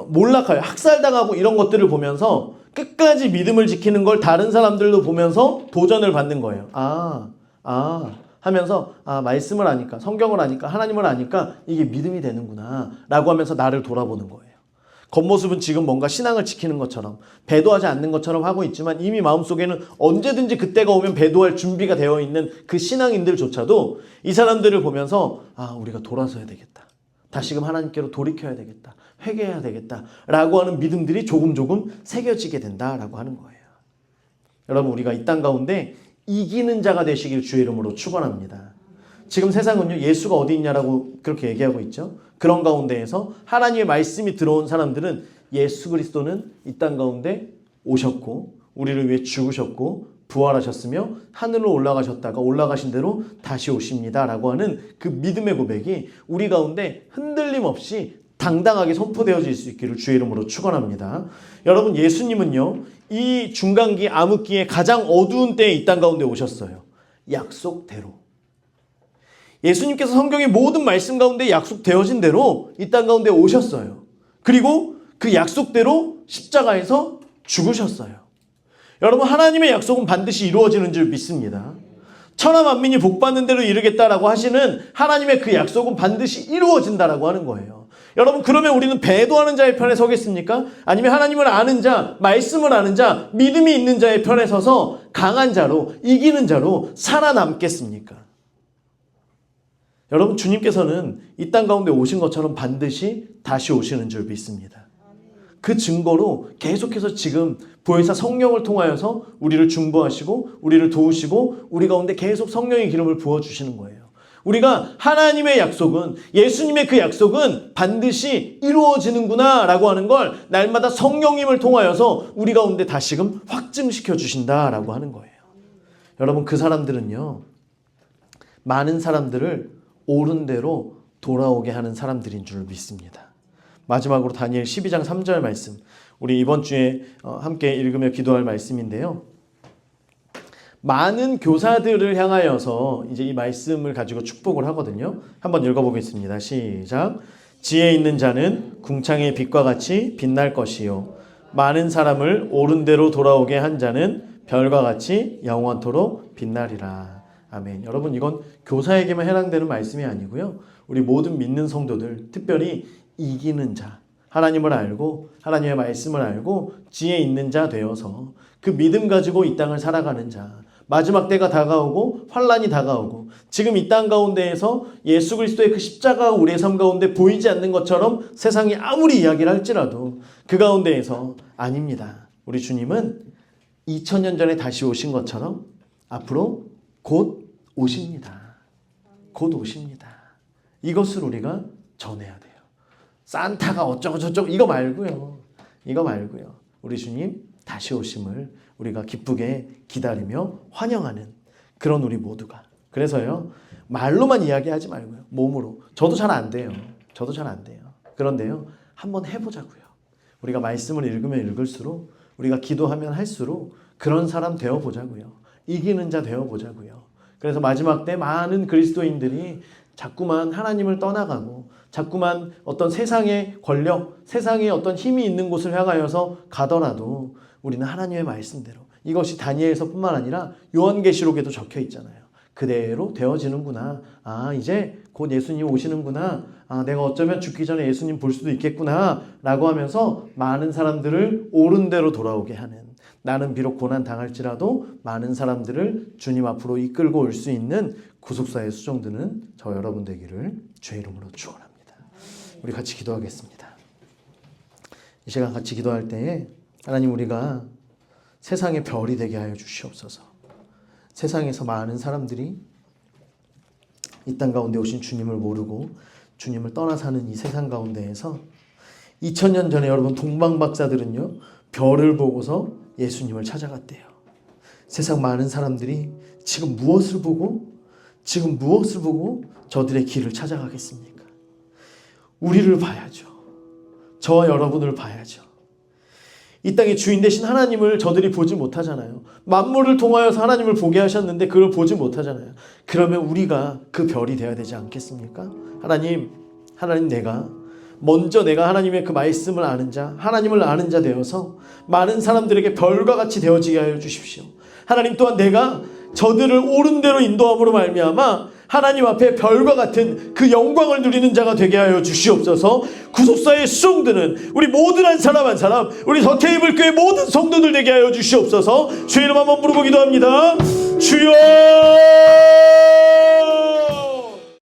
몰락하여 학살당하고 이런 것들을 보면서 끝까지 믿음을 지키는 걸 다른 사람들도 보면서 도전을 받는 거예요. 하면서 말씀을 아니까 성경을 아니까 하나님을 아니까 이게 믿음이 되는구나 라고 하면서 나를 돌아보는 거예요. 겉모습은 지금 뭔가 신앙을 지키는 것처럼 배도하지 않는 것처럼 하고 있지만 이미 마음속에는 언제든지 그때가 오면 배도할 준비가 되어 있는 그 신앙인들조차도 이 사람들을 보면서 우리가 돌아서야 되겠다. 다시금 하나님께로 돌이켜야 되겠다. 회개해야 되겠다. 라고 하는 믿음들이 조금 새겨지게 된다라고 하는 거예요. 여러분 우리가 이 땅 가운데 이기는 자가 되시길 주의 이름으로 축원합니다. 지금 세상은요 예수가 어디 있냐라고 그렇게 얘기하고 있죠. 그런 가운데에서 하나님의 말씀이 들어온 사람들은 예수 그리스도는 이 땅 가운데 오셨고 우리를 위해 죽으셨고 부활하셨으며 하늘로 올라가셨다가 올라가신 대로 다시 오십니다 라고 하는 그 믿음의 고백이 우리 가운데 흔들림 없이 당당하게 선포되어질 수 있기를 주의 이름으로 축원합니다. 여러분 예수님은요 이 중간기 암흑기에 가장 어두운 때에 이 땅 가운데 오셨어요. 약속대로. 예수님께서 성경의 모든 말씀 가운데 약속되어진 대로 이 땅 가운데 오셨어요. 그리고 그 약속대로 십자가에서 죽으셨어요. 여러분 하나님의 약속은 반드시 이루어지는 줄 믿습니다. 천하 만민이 복받는 대로 이루겠다라고 하시는 하나님의 그 약속은 반드시 이루어진다라고 하는 거예요. 여러분 그러면 우리는 배도하는 자의 편에 서겠습니까? 아니면 하나님을 아는 자, 말씀을 아는 자, 믿음이 있는 자의 편에 서서 강한 자로 이기는 자로 살아남겠습니까? 여러분 주님께서는 이 땅 가운데 오신 것처럼 반드시 다시 오시는 줄 믿습니다. 그 증거로 계속해서 지금 보혜사 성령을 통하여서 우리를 중보하시고 우리를 도우시고 우리 가운데 계속 성령의 기름을 부어주시는 거예요. 우리가 하나님의 약속은 예수님의 그 약속은 반드시 이루어지는구나 라고 하는 걸 날마다 성령님을 통하여서 우리 가운데 다시금 확증시켜 주신다라고 하는 거예요. 여러분 그 사람들은요 많은 사람들을 옳은 대로 돌아오게 하는 사람들인 줄 믿습니다. 마지막으로 다니엘 12장 3절 말씀 우리 이번 주에 함께 읽으며 기도할 말씀인데요. 많은 교사들을 향하여서 이제 이 말씀을 가지고 축복을 하거든요. 한번 읽어보겠습니다. 시작. 지혜 있는 자는 궁창의 빛과 같이 빛날 것이요 많은 사람을 옳은 대로 돌아오게 한 자는 별과 같이 영원토록 빛나리라. 아멘. 여러분 이건 교사에게만 해당되는 말씀이 아니고요. 우리 모든 믿는 성도들 특별히 이기는 자, 하나님을 알고 하나님의 말씀을 알고 지혜 있는 자 되어서 그 믿음 가지고 이 땅을 살아가는 자, 마지막 때가 다가오고 환란이 다가오고 지금 이 땅 가운데에서 예수 그리스도의 그 십자가가 우리의 삶 가운데 보이지 않는 것처럼 세상이 아무리 이야기를 할지라도 그 가운데에서 아닙니다. 우리 주님은 2000년 전에 다시 오신 것처럼 앞으로 곧 오십니다. 곧 오십니다. 이것을 우리가 전해야 돼요. 산타가 어쩌고 저쩌고 이거 말고요. 이거 말고요. 우리 주님 다시 오심을 우리가 기쁘게 기다리며 환영하는 그런 우리 모두가. 그래서요. 말로만 이야기하지 말고요. 몸으로. 저도 잘 안 돼요. 저도 잘 안 돼요. 그런데요. 한번 해보자고요. 우리가 말씀을 읽으면 읽을수록 우리가 기도하면 할수록 그런 사람 되어보자고요. 이기는 자 되어보자고요. 그래서 마지막 때 많은 그리스도인들이 자꾸만 하나님을 떠나가고 자꾸만 어떤 세상의 권력, 세상의 어떤 힘이 있는 곳을 향하여서 가더라도 우리는 하나님의 말씀대로 이것이 다니엘서뿐만 아니라 요한계시록에도 적혀 있잖아요. 그대로 되어지는구나. 아, 이제 곧 예수님 오시는구나. 아, 내가 어쩌면 죽기 전에 예수님 볼 수도 있겠구나. 라고 하면서 많은 사람들을 옳은 대로 돌아오게 하는, 나는 비록 고난 당할지라도 많은 사람들을 주님 앞으로 이끌고 올 수 있는 구속사의 수종드는 저 여러분 되기를 주의 이름으로 축원합니다. 우리 같이 기도하겠습니다. 이 시간 같이 기도할 때에 하나님, 우리가 세상의 별이 되게 하여 주시옵소서. 세상에서 많은 사람들이 이 땅 가운데 오신 주님을 모르고 주님을 떠나 사는 이 세상 가운데에서 2000년 전에 여러분 동방박사들은요, 별을 보고서 예수님을 찾아갔대요. 세상 많은 사람들이 지금 무엇을 보고 저들의 길을 찾아가겠습니까? 우리를 봐야죠. 저와 여러분을 봐야죠. 이 땅의 주인 되신 하나님을 저들이 보지 못하잖아요. 만물을 통하여서 하나님을 보게 하셨는데 그걸 보지 못하잖아요. 그러면 우리가 그 별이 되어야 되지 않겠습니까? 하나님 먼저 내가 하나님의 그 말씀을 아는 자, 하나님을 아는 자 되어서 많은 사람들에게 별과 같이 되어지게 하여 주십시오. 하나님 또한 내가 저들을 옳은 대로 인도함으로 말미암아 하나님 앞에 별과 같은 그 영광을 누리는 자가 되게 하여 주시옵소서. 구속사의 수종드는 우리 모든 한 사람 한 사람, 우리 더 케이블 교회 모든 성도들 되게 하여 주시옵소서. 주의 이름 한번 부르고 기도합니다. 주여!